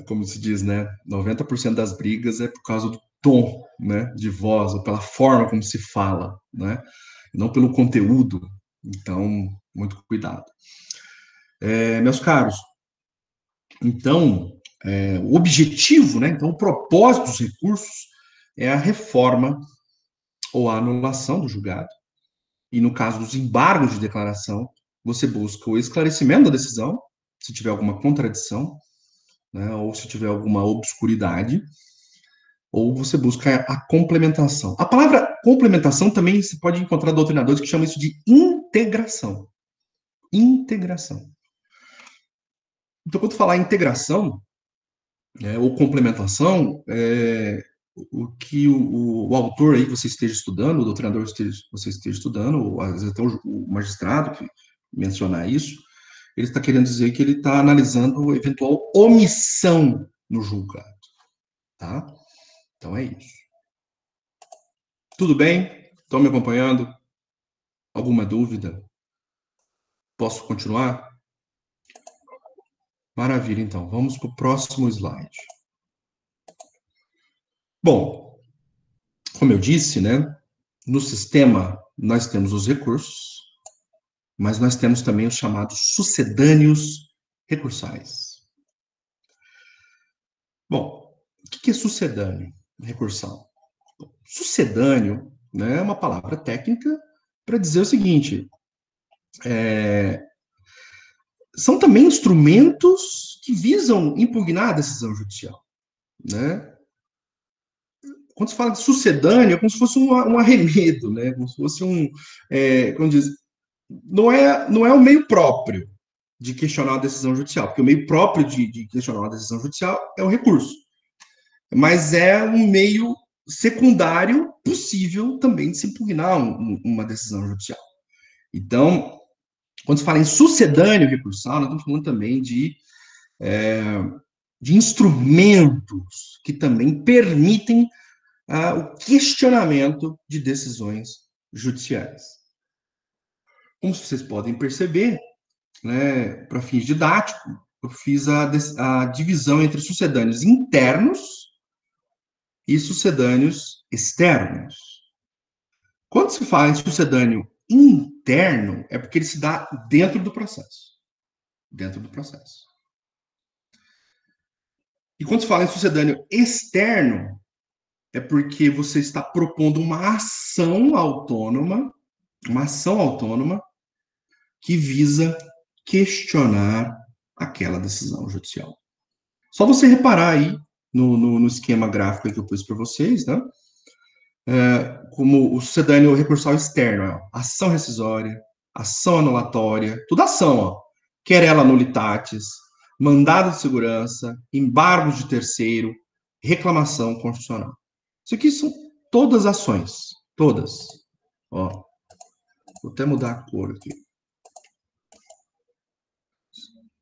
Como se diz, né? 90% das brigas é por causa do tom, né, de voz, ou pela forma como se fala, né? Não pelo conteúdo. Então, muito cuidado. Meus caros, então, o objetivo, né? Então, o propósito dos recursos é a reforma ou a anulação do julgado. E no caso dos embargos de declaração, você busca o esclarecimento da decisão, se tiver alguma contradição, né, ou se tiver alguma obscuridade, ou você busca a complementação. A palavra complementação também você pode encontrar doutrinadores que chamam isso de integração. Integração. Então, quando falar integração, ou complementação, o que o autor aí que você esteja estudando, o doutrinador que você esteja estudando, ou às vezes até o magistrado que mencionar isso, ele está querendo dizer que ele está analisando eventual omissão no julgado, tá? Então é isso. Tudo bem? Estão me acompanhando? Alguma dúvida? Posso continuar? Maravilha, então. Vamos para o próximo slide. Bom, como eu disse, né? No sistema, nós temos os recursos, mas nós temos também os chamados sucedâneos recursais. Bom, o que é sucedâneo recursal? Sucedâneo, né, é uma palavra técnica para dizer o seguinte: são também instrumentos que visam impugnar a decisão judicial, né? Quando se fala de sucedâneo, é como se fosse um arremedo, né? Como se fosse como diz, não é o meio próprio de questionar a decisão judicial, porque o meio próprio de questionar a decisão judicial é o recurso, mas é um meio secundário possível também de se impugnar uma decisão judicial. Então, quando se fala em sucedâneo recursal, nós estamos falando também de instrumentos que também permitem o questionamento de decisões judiciais. Como vocês podem perceber, né, para fins didáticos, eu fiz a divisão entre sucedâneos internos e sucedâneos externos. Quando se fala em sucedâneo interno, é porque ele se dá dentro do processo. Dentro do processo. E quando se fala em sucedâneo externo, é porque você está propondo uma ação autônoma que visa questionar aquela decisão judicial. Só você reparar aí no esquema gráfico que eu pus para vocês, né? Como o sucedâneo recursal externo, ó, ação rescisória, ação anulatória, tudo ação, ó. Querela nullitatis, mandado de segurança, embargos de terceiro, reclamação constitucional. Isso aqui são todas ações, todas. Ó, vou até mudar a cor aqui.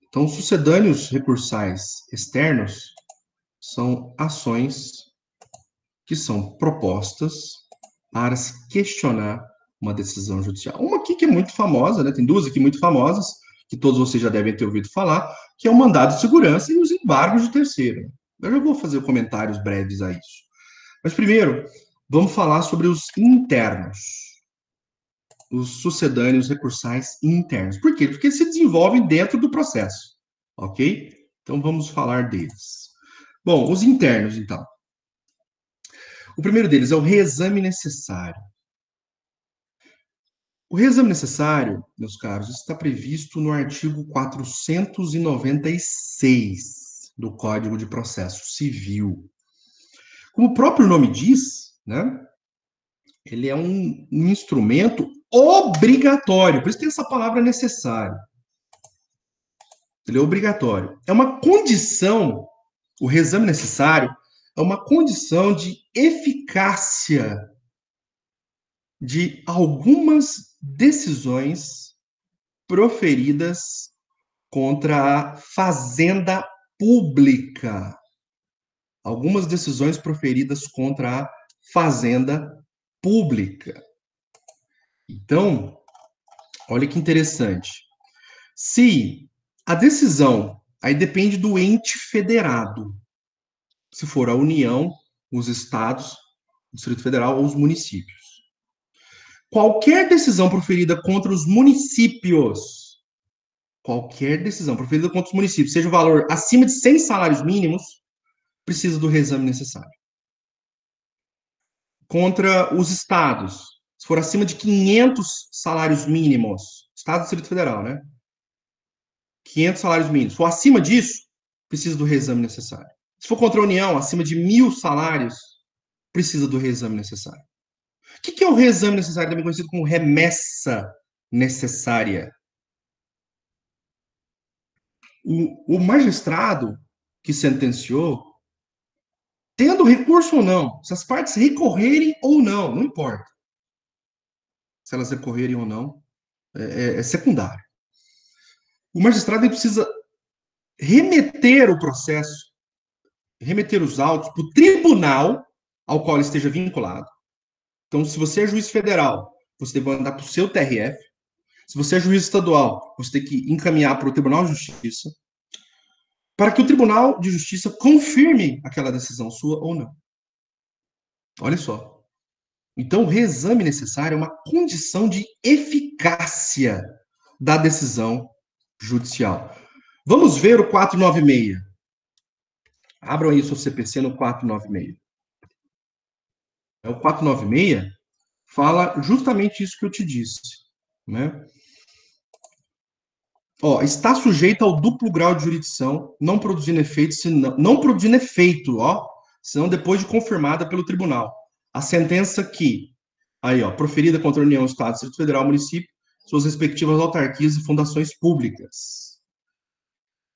Então, sucedâneos recursais externos são ações que são propostas para se questionar uma decisão judicial. Uma aqui que é muito famosa, né? Tem duas aqui muito famosas, que todos vocês já devem ter ouvido falar, que é o mandado de segurança e os embargos de terceiro. Eu já vou fazer comentários breves a isso. Mas primeiro, vamos falar sobre os internos, os sucedâneos recursais internos. Por quê? Porque eles se desenvolvem dentro do processo, ok? Então vamos falar deles. Bom, os internos, então. O primeiro deles é o reexame necessário. O reexame necessário, meus caros, está previsto no artigo 496 do Código de Processo Civil. Como o próprio nome diz, né, ele é um instrumento obrigatório, por isso tem essa palavra necessário. Ele é obrigatório. É uma condição, o reexame necessário é uma condição de eficácia de algumas decisões proferidas contra a fazenda pública. Algumas decisões proferidas contra a fazenda pública. Então, olha que interessante. Se a decisão aí depende do ente federado, se for a União, os estados, o Distrito Federal ou os municípios. Qualquer decisão proferida contra os municípios, seja o valor acima de 100 salários mínimos, precisa do reexame necessário. Contra os estados, se for acima de 500 salários mínimos, Estado e Distrito Federal, né? 500 salários mínimos. Se for acima disso, precisa do reexame necessário. Se for contra a União, acima de 1.000 salários, precisa do reexame necessário. O que é o reexame necessário, também conhecido como remessa necessária? O magistrado que sentenciou, tendo recurso ou não, se as partes recorrerem ou não, não importa. Se elas recorrerem ou não, é secundário. O magistrado precisa remeter o processo, remeter os autos para o tribunal ao qual ele esteja vinculado. Então, se você é juiz federal, você deve mandar para o seu TRF. Se você é juiz estadual, você tem que encaminhar para o Tribunal de Justiça, para que o Tribunal de Justiça confirme aquela decisão sua ou não. Olha só. Então, o reexame necessário é uma condição de eficácia da decisão judicial. Vamos ver o 496. Abram aí o seu CPC no 496. O 496 fala justamente isso que eu te disse, né? Ó, está sujeito ao duplo grau de jurisdição, não produzindo efeito, não produzindo efeito, ó, senão depois de confirmada pelo tribunal. A sentença que, aí, ó, proferida contra a União, Estado, Distrito Federal, Município, suas respectivas autarquias e fundações públicas.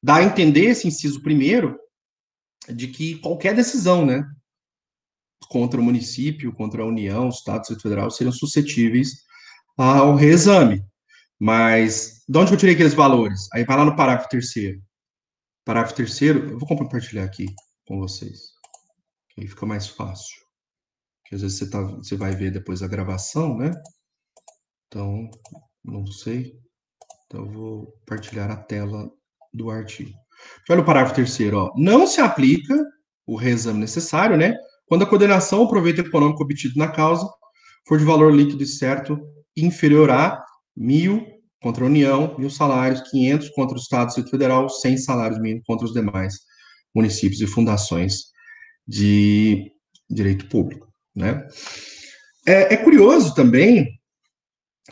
Dá a entender esse inciso primeiro de que qualquer decisão, né, contra o município, contra a União, Estado, Distrito Federal, seriam suscetíveis ao reexame. Mas de onde que eu tirei aqueles valores? Aí vai lá no parágrafo terceiro. Parágrafo terceiro, eu vou compartilhar aqui com vocês, que aí fica mais fácil. Porque às vezes você vai ver depois a gravação, né? Então, não sei. Então, eu vou partilhar a tela do artigo. Olha o parágrafo terceiro, ó. Não se aplica o reexame necessário, né? Quando a condenação ou proveito econômico obtido na causa for de valor líquido e certo inferior a 1.000 contra a União, 1.000 salários, 500 contra o Estado e Distrito Federal, 100 salários mínimos contra os demais municípios e fundações de direito público, né? É curioso também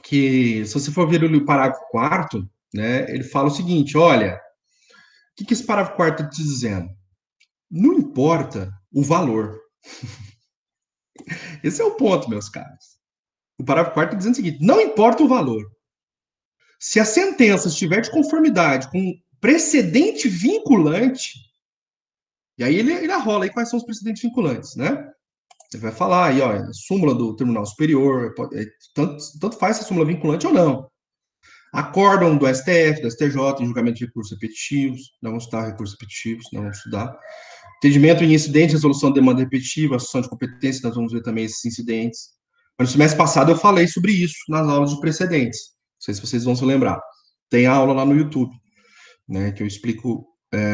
que, se você for ver o parágrafo quarto, né, ele fala o seguinte, olha, o que esse parágrafo quarto está te dizendo? Não importa o valor. Esse é o ponto, meus caros. O parágrafo quarto está dizendo o seguinte, não importa o valor. Se a sentença estiver de conformidade com precedente vinculante, e aí ele arrola aí quais são os precedentes vinculantes, né? Ele vai falar aí, ó, súmula do Tribunal Superior, tanto faz se a súmula vinculante ou não. Acórdão do STF, do STJ, em julgamento de recursos repetitivos, não vamos estudar recursos repetitivos, não vamos estudar. Entendimento em incidente, resolução de demanda repetitiva, assunção de competência, nós vamos ver também esses incidentes. Mas no semestre passado eu falei sobre isso nas aulas de precedentes. Não sei se vocês vão se lembrar. Tem aula lá no YouTube, né, que eu explico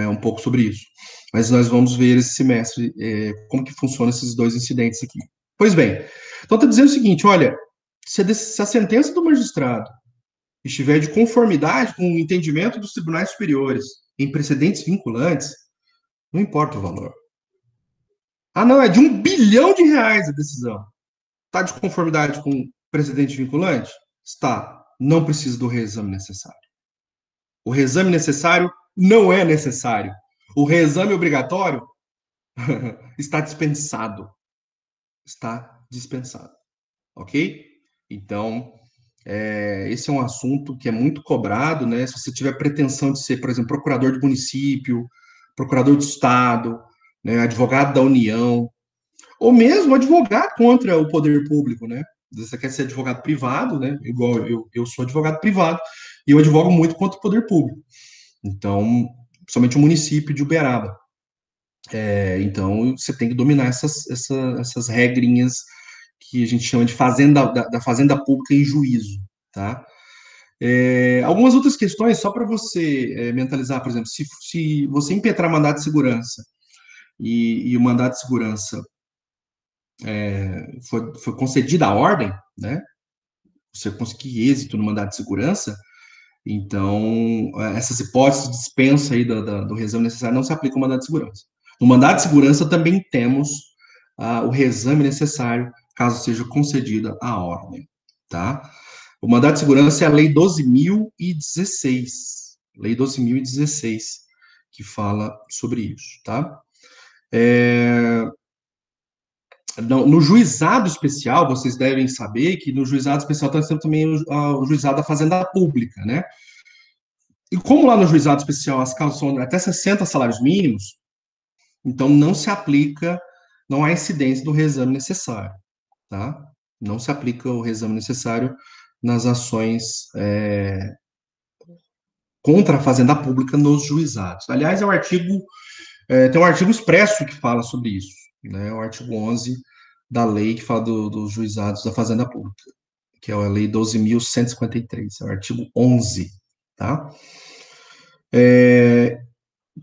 um pouco sobre isso. Mas nós vamos ver esse semestre como que funcionam esses dois incidentes aqui. Pois bem, então está dizendo o seguinte, olha, se a sentença do magistrado estiver de conformidade com o entendimento dos tribunais superiores em precedentes vinculantes, não importa o valor. Ah, não, é de R$ 1 bilhão a decisão. Está de conformidade com o precedente vinculante? Está. Não precisa do reexame necessário. O reexame necessário não é necessário. O reexame obrigatório está dispensado. Está dispensado. Ok? Então, esse é um assunto que é muito cobrado, né? Se você tiver pretensão de ser, por exemplo, procurador de município, procurador de estado, né, advogado da União, ou mesmo advogar contra o poder público, né? Você quer ser advogado privado, né? Igual eu sou advogado privado e eu advogo muito contra o poder público. Então, principalmente o município de Uberaba. Então, você tem que dominar essas regrinhas que a gente chama de fazenda, da fazenda pública em juízo, tá? Algumas outras questões, só para você mentalizar, por exemplo, se você impetrar mandato de segurança e o mandato de segurança foi concedida a ordem, né? Você conseguir êxito no mandato de segurança, então essas hipóteses de dispensa aí do reexame necessário não se aplicam ao mandato de segurança. No mandato de segurança também temos o reexame necessário caso seja concedida a ordem, tá? O mandato de segurança é a Lei 12.016, Lei 12.016, que fala sobre isso, tá? No juizado especial, vocês devem saber que no juizado especial nós temos também o juizado da Fazenda Pública, né? E como lá no juizado especial as causas são até 60 salários mínimos, então não se aplica, não há incidência do reexame necessário, tá? Não se aplica o reexame necessário nas ações contra a Fazenda Pública nos juizados. Aliás, tem um artigo expresso que fala sobre isso, né? O artigo 11 da lei que fala dos juizados da Fazenda Pública, que é a Lei 12.153, é o artigo 11, tá?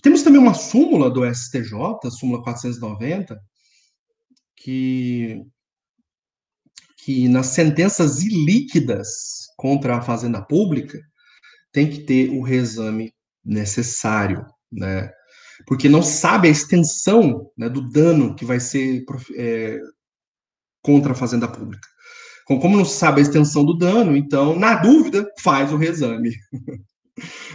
Temos também uma súmula do STJ, súmula 490, que, que nas sentenças ilíquidas contra a Fazenda Pública tem que ter o reexame necessário, né? Porque não sabe a extensão, né, do dano que vai ser contra a Fazenda Pública. Como não se sabe a extensão do dano, então, na dúvida, faz o reexame.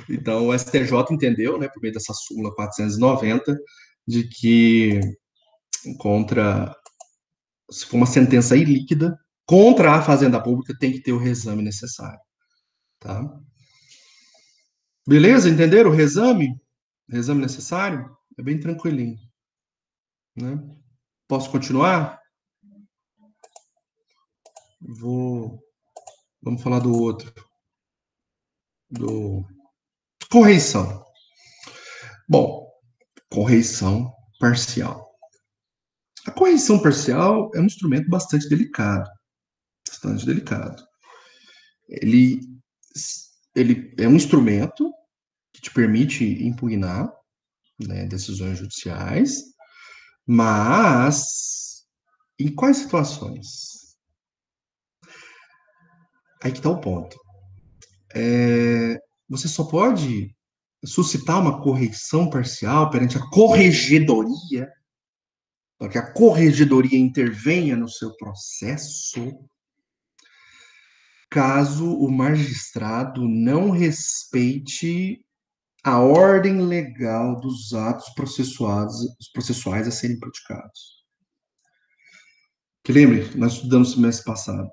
Então, o STJ entendeu, né, por meio dessa súmula 490, de que se for uma sentença ilíquida, contra a Fazenda Pública, tem que ter o reexame necessário. Tá? Beleza? Entenderam o reexame? Reexame necessário? É bem tranquilinho. Né? Posso continuar? Vamos falar do outro. Do correição. Bom, correição parcial. A correição parcial é um instrumento bastante delicado. Bastante delicado. Ele, ele é um instrumento que te permite impugnar, né, decisões judiciais, mas em quais situações? Aí que está o ponto. Você só pode suscitar uma correição parcial perante a corregedoria, para que a corregedoria intervenha no seu processo, caso o magistrado não respeite a ordem legal dos atos processuais a serem praticados. Que lembre, nós estudamos no semestre passado,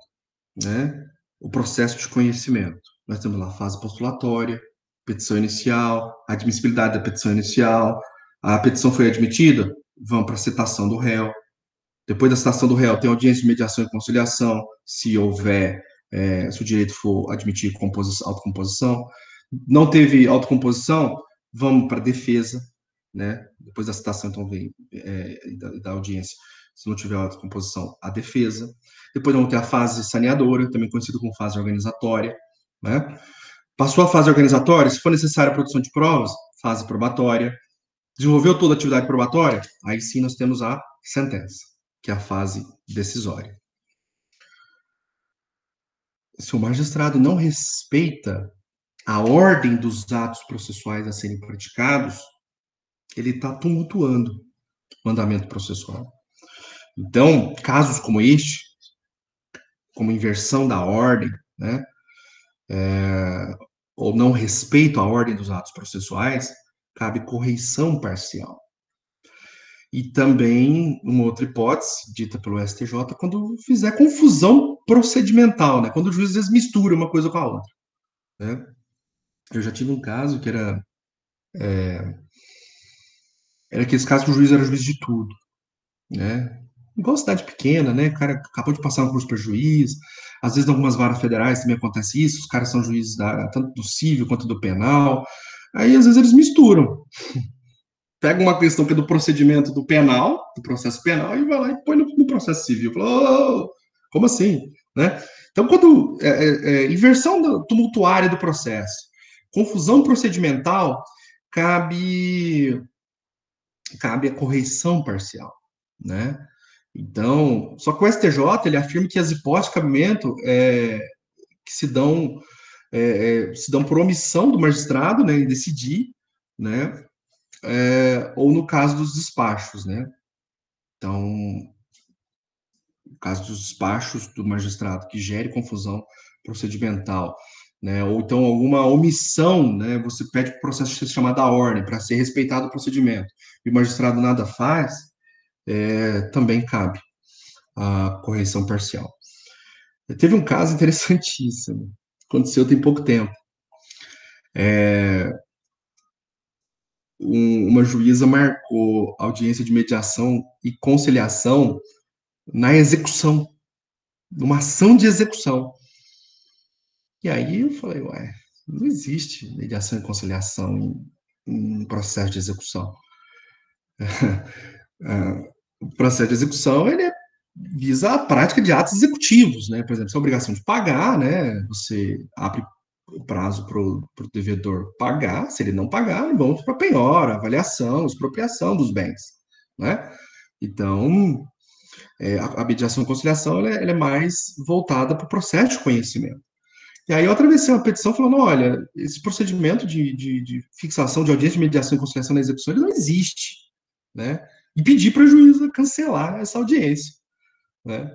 né? O processo de conhecimento. Nós temos lá a fase postulatória, petição inicial, admissibilidade da petição inicial. A petição foi admitida? Vamos para a citação do réu. Depois da citação do réu, tem audiência de mediação e conciliação, se houver, se o direito for admitir autocomposição. Não teve autocomposição, vamos para a defesa, né? Depois da citação, então, vem da audiência, se não tiver autocomposição, a defesa. Depois vamos ter a fase saneadora, também conhecida como fase organizatória, né? Passou a fase organizatória, se for necessária a produção de provas, fase probatória. Desenvolveu toda a atividade probatória, aí sim nós temos a sentença, que é a fase decisória. Se o magistrado não respeita a ordem dos atos processuais a serem praticados, ele está tumultuando o andamento processual. Então, casos como este, como inversão da ordem, né, ou não respeito à ordem dos atos processuais, cabe correição parcial. E também, uma outra hipótese, dita pelo STJ, quando fizer confusão procedimental, né, quando o juiz às vezes mistura uma coisa com a outra. Né? Eu já tive um caso que era aqueles casos que o juiz era juiz de tudo, né? Igual cidade pequena, né? O cara acabou de passar um curso para juiz. Às vezes, em algumas varas federais também acontece isso. Os caras são juízes tanto do civil quanto do penal. Aí, às vezes, eles misturam. Pega uma questão que é do procedimento do penal, do processo penal, e vai lá e põe no processo civil. Fala, oh, como assim? Né? Então, quando inversão tumultuária do processo, confusão procedimental, cabe a correição parcial, né? Então, só que o STJ ele afirma que as hipóteses de cabimento que se dão por omissão do magistrado, né, em decidir, né, ou no caso dos despachos, né? Então, no caso dos despachos do magistrado que gere confusão procedimental, né, ou então alguma omissão, né, você pede para o processo ser chamado à ordem para ser respeitado o procedimento e o magistrado nada faz, também cabe a correição parcial. Teve um caso interessantíssimo, aconteceu tem pouco tempo. Uma juíza marcou audiência de mediação e conciliação na execução, numa ação de execução. E aí eu falei, ué, não existe mediação e conciliação em processo de execução. O processo de execução, ele visa a prática de atos executivos, né? Por exemplo, se é a obrigação de pagar, né? Você abre o prazo para o devedor pagar, se ele não pagar, vamos para penhora, avaliação, expropriação dos bens, né? Então, a mediação e conciliação ela é mais voltada para o processo de conhecimento. E aí eu atravessei uma petição falando, olha, esse procedimento de fixação de audiência de mediação e conciliação na execução, ele não existe, né? E pedi para a juíza cancelar essa audiência, né?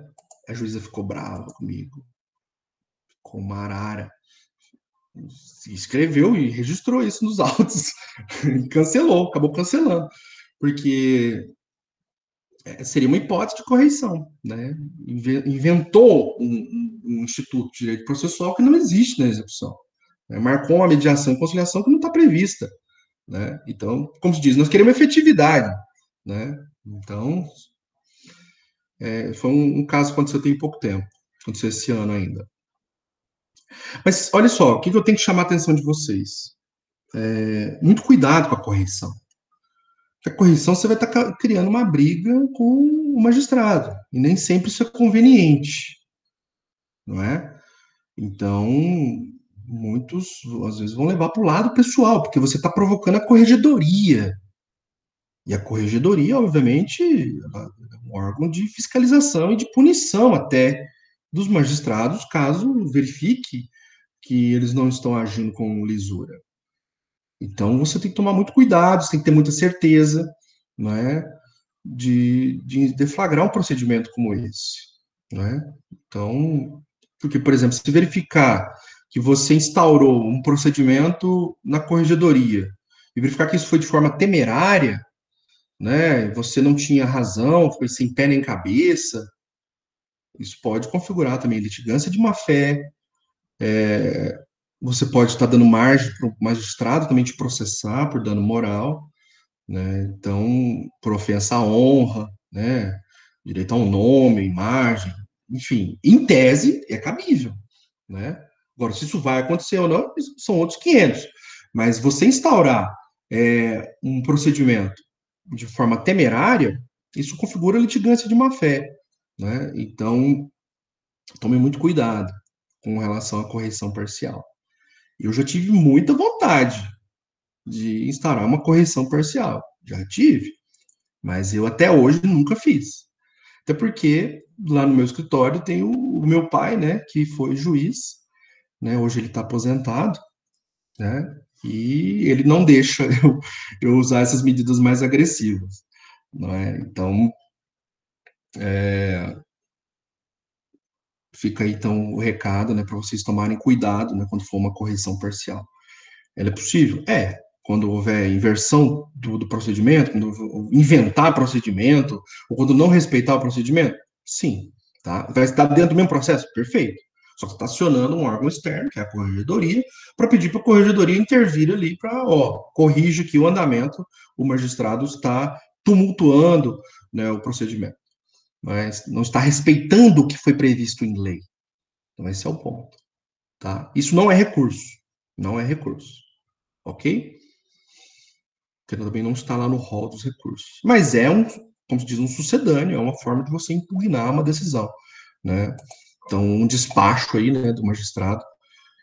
A juíza ficou brava comigo, com uma arara. Escreveu e registrou isso nos autos. Cancelou, acabou cancelando. Porque seria uma hipótese de correição, né? Inventou um instituto de direito processual que não existe na execução. Né? Marcou uma mediação e conciliação que não está prevista, né? Então, como se diz, nós queremos efetividade, né? Então, foi um caso que aconteceu tem pouco tempo, aconteceu esse ano ainda. Mas olha só, o que eu tenho que chamar a atenção de vocês? Muito cuidado com a correição. Porque a correição você vai estar criando uma briga com o magistrado, e nem sempre isso é conveniente, não é? Então, muitos, às vezes, vão levar para o lado pessoal, porque você está provocando a corregedoria. E a corregedoria, obviamente, ela é um órgão de fiscalização e de punição até dos magistrados, caso verifique que eles não estão agindo com lisura. Então, você tem que tomar muito cuidado, você tem que ter muita certeza, não é? De deflagrar um procedimento como esse, né? Então, porque, por exemplo, se verificar que você instaurou um procedimento na corregedoria e verificar que isso foi de forma temerária, né? Você não tinha razão, foi sem pé nem cabeça, isso pode configurar também litigância de má-fé. Você pode estar dando margem para o magistrado também te processar por dano moral, né? Então, por ofensa à honra, né? Direito a um nome, imagem, enfim, em tese é cabível, né? Agora, se isso vai acontecer ou não, são outros 500. Mas você instaurar um procedimento de forma temerária, isso configura litigância de má-fé, né? Então, tome muito cuidado com relação à correção parcial. Eu já tive muita vontade de instaurar uma correção parcial, já tive, mas eu até hoje nunca fiz. Até porque lá no meu escritório tem o meu pai, né, que foi juiz, né, hoje ele está aposentado, né, e ele não deixa eu usar essas medidas mais agressivas, não é? Então, fica aí então o recado, né, para vocês tomarem cuidado, né, quando for uma correção parcial. Ela é possível? É. Quando houver inversão do procedimento, quando inventar procedimento, ou quando não respeitar o procedimento? Sim. Tá? Vai estar dentro do mesmo processo? Perfeito. Só que está acionando um órgão externo, que é a corregedoria, para pedir para a corregedoria intervir ali para, corrige aqui o andamento, o magistrado está tumultuando, né, o procedimento, mas não está respeitando o que foi previsto em lei. Então, esse é o ponto. Tá? Isso não é recurso. Não é recurso. Ok? Porque também não está lá no rol dos recursos. Mas como se diz, um sucedâneo, é uma forma de você impugnar uma decisão, né? Então, um despacho aí, né, do magistrado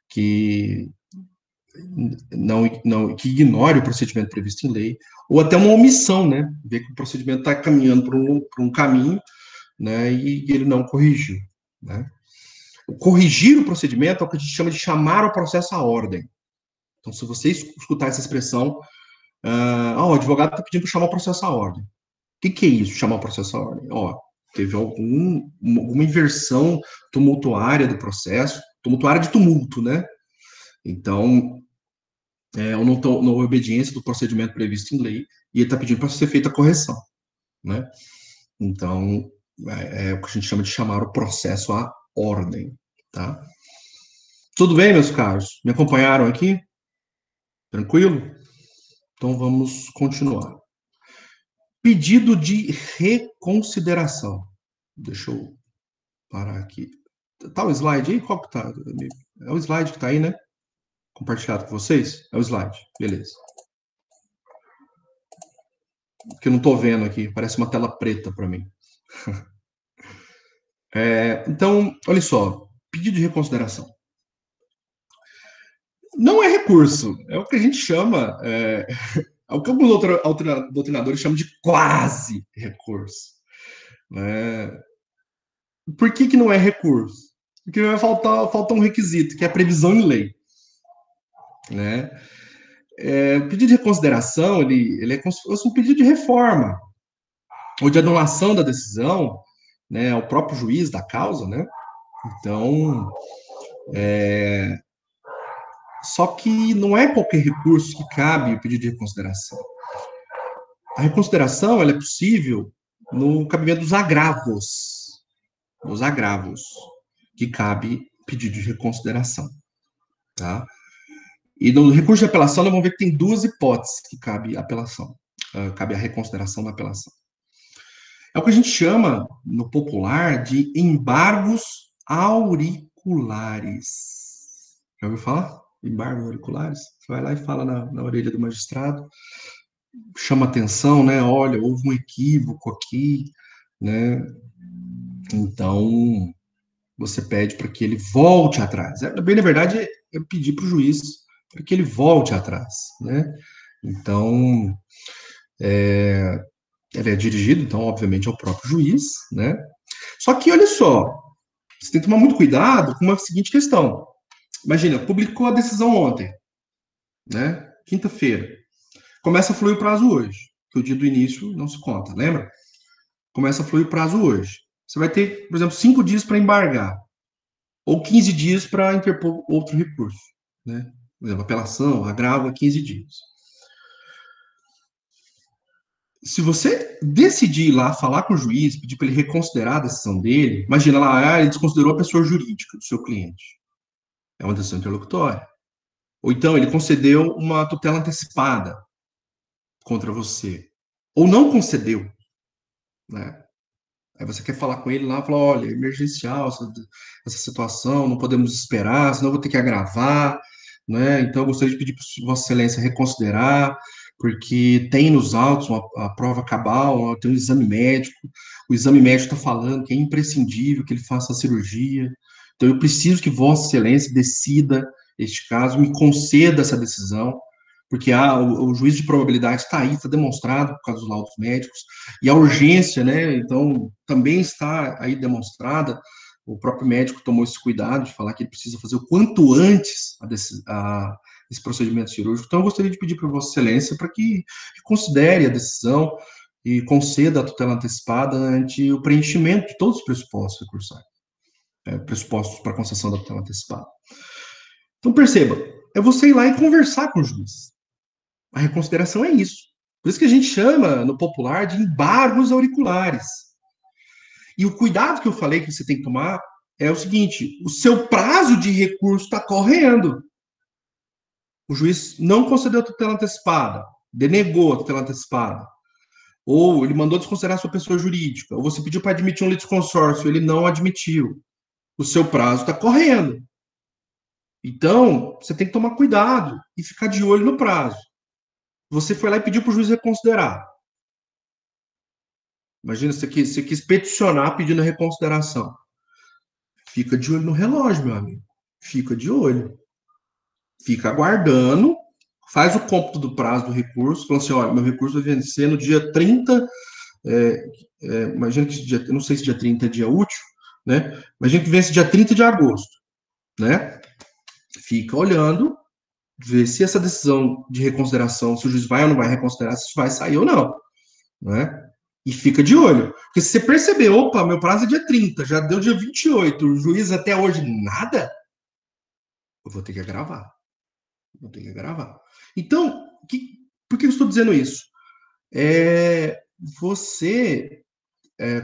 que que ignore o procedimento previsto em lei, ou até uma omissão, né? Ver que o procedimento está caminhando por um caminho, né, e ele não corrigiu, né? O corrigir o procedimento é o que a gente chama de chamar o processo à ordem. Então, se você escutar essa expressão, o advogado está pedindo para chamar o processo à ordem. O que é isso, chamar o processo à ordem? Teve alguma inversão tumultuária do processo, tumultuária de tumulto, né? Então, ou não obediência do procedimento previsto em lei, e ele está pedindo para ser feita a correção, né? Então, é o que a gente chama de chamar o processo à ordem, tá? Tudo bem, meus caros? Me acompanharam aqui? Tranquilo? Então, vamos continuar. Pedido de reconsideração. Deixa eu parar aqui. Tá o slide aí? Qual que tá? É o slide que tá aí, né? Compartilhado com vocês? É o slide. Beleza. Que eu não tô vendo aqui. Parece uma tela preta para mim. Então, olha só. Pedido de reconsideração. Não é recurso. É o que a gente chama... é o que alguns doutrinadores chamam de quase recurso. Né? Por que não é recurso? Porque vai faltar um requisito, que é a previsão em lei. Né? O pedido de reconsideração, ele é como se fosse um pedido de reforma ou de anulação da decisão né? É o próprio juiz da causa, né? Então, só que não é qualquer recurso que cabe o pedido de reconsideração. A reconsideração, ela é possível no cabimento dos agravos, que cabe pedido de reconsideração, tá? E no recurso de apelação, nós vamos ver que tem duas hipóteses que cabe a apelação, cabe a reconsideração na apelação. É o que a gente chama, no popular, de embargos auriculares. Já ouviu falar? Embargos auriculares? Você vai lá e fala na orelha do magistrado, chama atenção, né? Olha, houve um equívoco aqui, né? Então, você pede para que ele volte atrás. Bem, na verdade, é pedir para o juiz para que ele volte atrás, né? Então, ele é dirigido, então, obviamente, ao próprio juiz, né? Só que, olha só, você tem que tomar muito cuidado com uma seguinte questão. Imagina, publicou a decisão ontem, né? Quinta-feira. Começa a fluir o prazo hoje, que o dia do início não se conta, lembra? Começa a fluir o prazo hoje. Você vai ter, por exemplo, 5 dias para embargar, ou 15 dias para interpor outro recurso, né? Por exemplo, apelação, agravo, 15 dias. Se você decidir ir lá falar com o juiz, pedir para ele reconsiderar a decisão dele, imagina lá, ele desconsiderou a pessoa jurídica do seu cliente. É uma decisão interlocutória. Ou então ele concedeu uma tutela antecipada contra você. Ou não concedeu, né? Aí você quer falar com ele lá, fala, olha, é emergencial essa situação, não podemos esperar, senão eu vou ter que agravar, né? Então eu gostaria de pedir para Vossa Excelência reconsiderar, porque tem nos autos a prova cabal, tem um exame médico, o exame médico está falando que é imprescindível que ele faça a cirurgia, então eu preciso que Vossa Excelência decida este caso, me conceda essa decisão, porque o juízo de probabilidade está aí, está demonstrado por causa dos laudos médicos, e a urgência, né? Então, também está aí demonstrada. O próprio médico tomou esse cuidado de falar que ele precisa fazer o quanto antes esse procedimento cirúrgico. Então, eu gostaria de pedir para Vossa Excelência para que considere a decisão e conceda a tutela antecipada ante o preenchimento de todos os pressupostos recursais, pressupostos para concessão da tutela antecipada. Então, perceba, é você ir lá e conversar com o juiz. A reconsideração é isso. Por isso que a gente chama, no popular, de embargos auriculares. E o cuidado que eu falei que você tem que tomar é o seguinte: o seu prazo de recurso está correndo. O juiz não concedeu a tutela antecipada, denegou a tutela antecipada, ou ele mandou desconsiderar a sua pessoa jurídica, ou você pediu para admitir um litisconsórcio, ele não admitiu. O seu prazo está correndo. Então, você tem que tomar cuidado e ficar de olho no prazo. Você foi lá e pediu para o juiz reconsiderar. Imagina, você quis peticionar pedindo a reconsideração. Fica de olho no relógio, meu amigo. Fica de olho. Fica aguardando, faz o cômputo do prazo do recurso, fala assim, olha, meu recurso vai vencer no dia 30, imagina que dia, eu não sei se dia 30 é dia útil, né? Imagina que vence dia 30 de agosto, né? Fica olhando, vê se essa decisão de reconsideração, se o juiz vai ou não vai reconsiderar, se vai sair ou não, né? E fica de olho. Porque se você perceber, opa, meu prazo é dia 30, já deu dia 28, o juiz até hoje nada, eu vou ter que agravar. Vou ter que gravar. Então, por que eu estou dizendo isso? Você,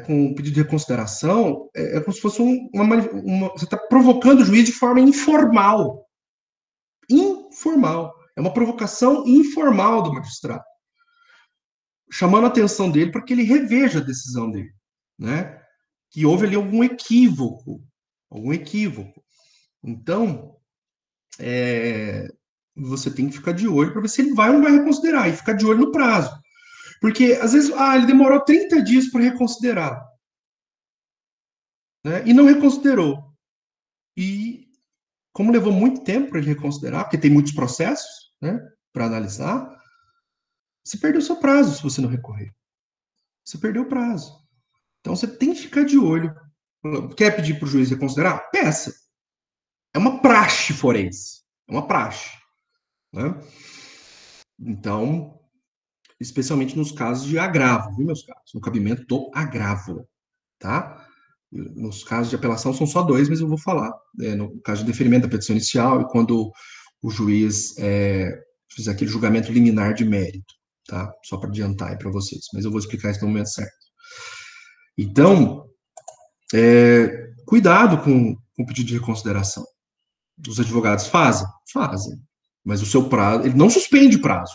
com o pedido de reconsideração, é como se fosse você está provocando o juiz de forma informal. Informal. É uma provocação informal do magistrado, chamando a atenção dele para que ele reveja a decisão dele, né? Que houve ali algum equívoco. Algum equívoco. Então, você tem que ficar de olho para ver se ele vai ou não vai reconsiderar, e ficar de olho no prazo. Porque, às vezes, ele demorou 30 dias para reconsiderar, né? E não reconsiderou. E, como levou muito tempo para ele reconsiderar, porque tem muitos processos, né, para analisar, você perdeu seu prazo se você não recorrer. Você perdeu o prazo. Então, você tem que ficar de olho. Quer pedir para o juiz reconsiderar? Peça. É uma praxe forense. É uma praxe, né? Então, especialmente nos casos de agravo, viu, meus caros? No cabimento do agravo, tá? Nos casos de apelação são só dois, mas eu vou falar. No caso de deferimento da petição inicial e quando o juiz fizer aquele julgamento liminar de mérito, tá? Só para adiantar aí para vocês, mas eu vou explicar isso no momento certo. Então, cuidado com o pedido de reconsideração. Os advogados fazem? Fazem. Mas o seu prazo, ele não suspende prazo.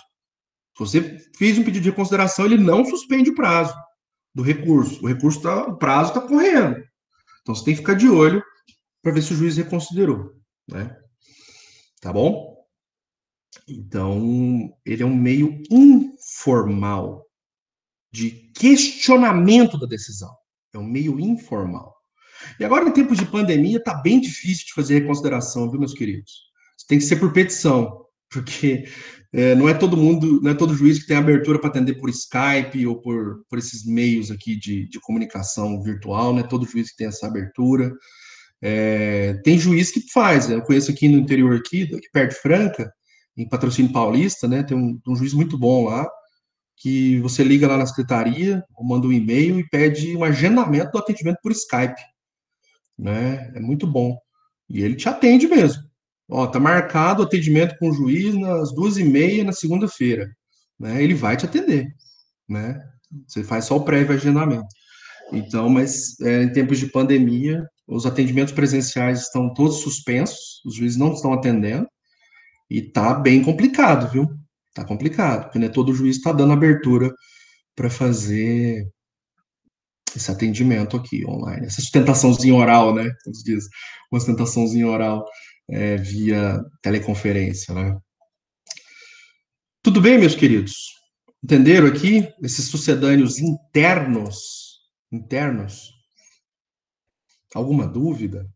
Se você fez um pedido de reconsideração, ele não suspende o prazo do recurso. O prazo está correndo. Então você tem que ficar de olho para ver se o juiz reconsiderou, né? Tá bom? Então, ele é um meio informal de questionamento da decisão. É um meio informal. E agora, em tempos de pandemia, tá bem difícil de fazer reconsideração, viu, meus queridos? Tem que ser por petição, porque não é todo mundo, não é todo juiz que tem abertura para atender por Skype ou por esses meios aqui de comunicação virtual, não é todo juiz que tem essa abertura. Tem juiz que faz, eu conheço aqui no interior, aqui perto de Franca, em Patrocínio Paulista, né? Tem um juiz muito bom lá, que você liga lá na secretaria, ou manda um e-mail e pede um agendamento do atendimento por Skype, né? É muito bom. E ele te atende mesmo. Ó, tá marcado o atendimento com o juiz nas 2h30 na segunda-feira, né? Ele vai te atender, né? Você faz só o prévio agendamento. Então, mas em tempos de pandemia, os atendimentos presenciais estão todos suspensos, os juízes não estão atendendo, e tá bem complicado, viu? Tá complicado, porque não é todo juiz está dando abertura para fazer esse atendimento aqui online, essa sustentaçãozinha oral, né? Como se diz, uma sustentaçãozinha oral via teleconferência, né? Tudo bem, meus queridos? Entenderam aqui esses sucedâneos internos? Internos? Alguma dúvida?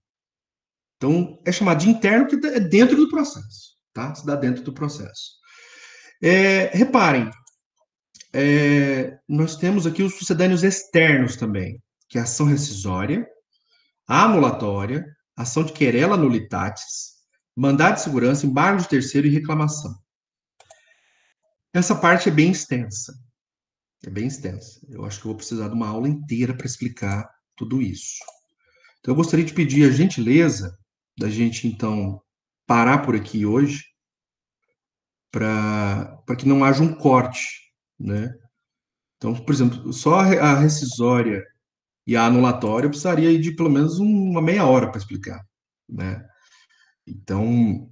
Então, é chamado de interno porque é dentro do processo, tá? Se dá dentro do processo. Reparem, nós temos aqui os sucedâneos externos também, que é a ação rescisória, a anulatória, ação de querela nulitatis, mandado de segurança, embargo de terceiro e reclamação. Essa parte é bem extensa. É bem extensa. Eu acho que eu vou precisar de uma aula inteira para explicar tudo isso. Então, eu gostaria de pedir a gentileza da gente, então, parar por aqui hoje, para que não haja um corte, né? Então, por exemplo, só a rescisória e a anulatória eu precisaria de pelo menos uma meia hora para explicar, né? Então,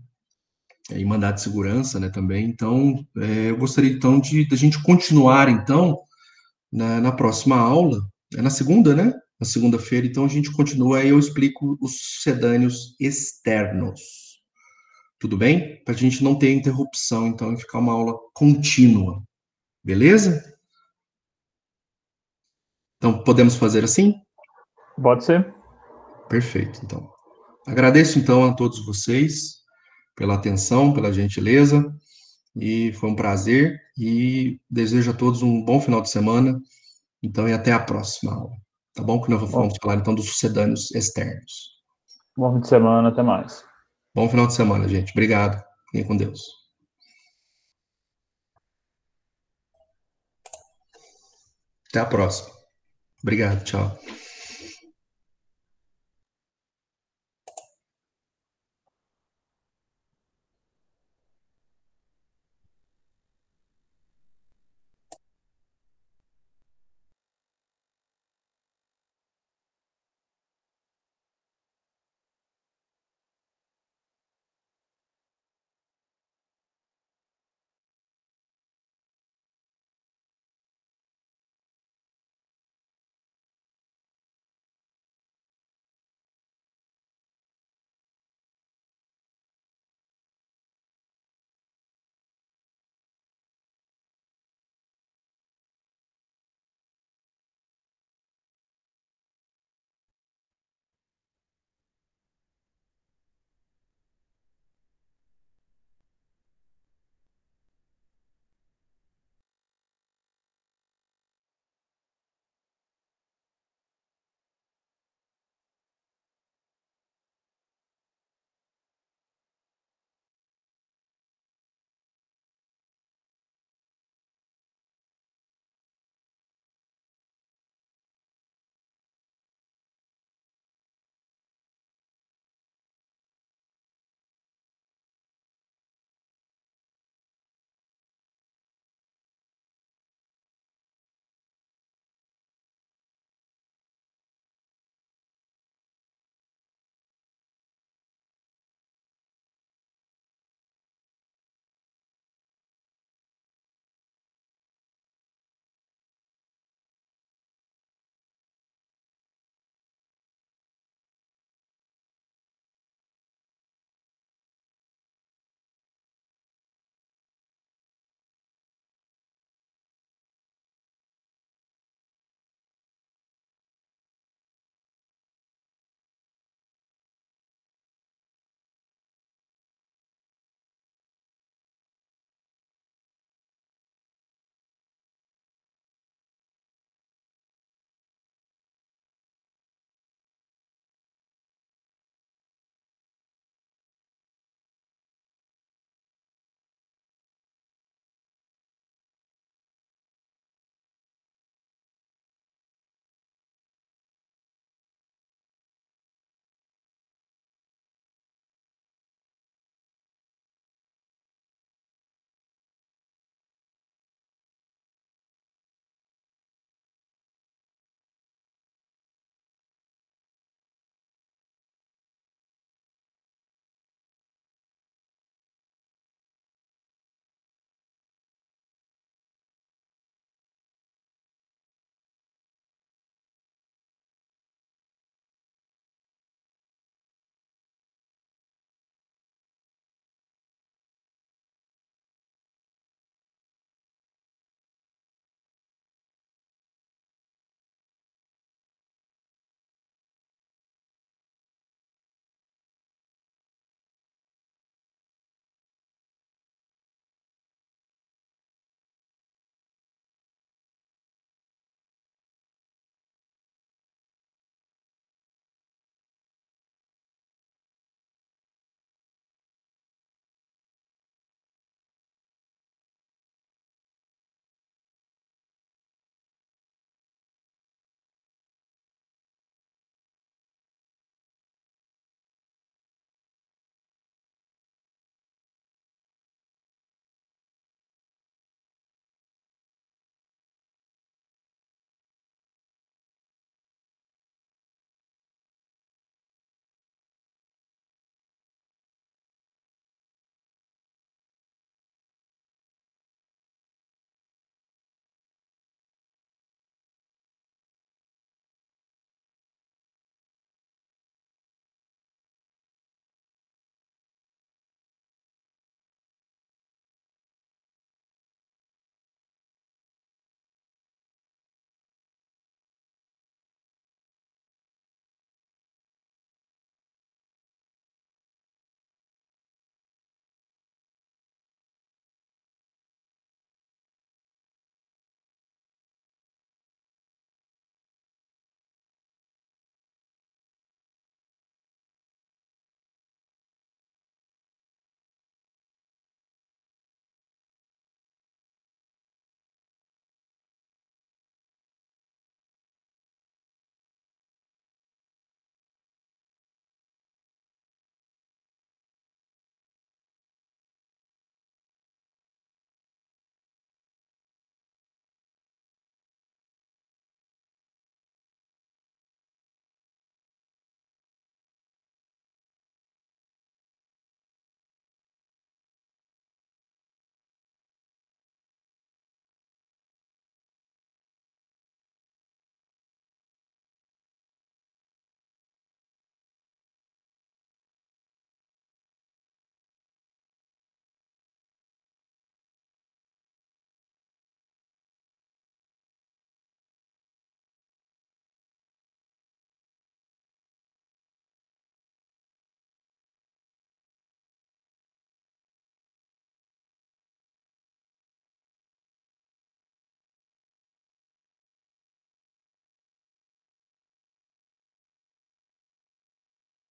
e mandado de segurança, né, também. Então, eu gostaria então de a gente continuar então na próxima aula, na segunda, né? Na segunda-feira, então a gente continua aí eu explico os sucedâneos externos. Tudo bem? Para a gente não ter interrupção, então, e ficar uma aula contínua. Beleza? Então, podemos fazer assim? Pode ser. Perfeito, então. Agradeço, então, a todos vocês pela atenção, pela gentileza, e foi um prazer, e desejo a todos um bom final de semana, então, e até a próxima aula. Tá bom? Que nós vamos Bom, falar, então, dos sucedâneos externos. bom fim de semana, até mais. Bom final de semana, gente. Obrigado. Fiquem com Deus. Até a próxima. Obrigado, tchau.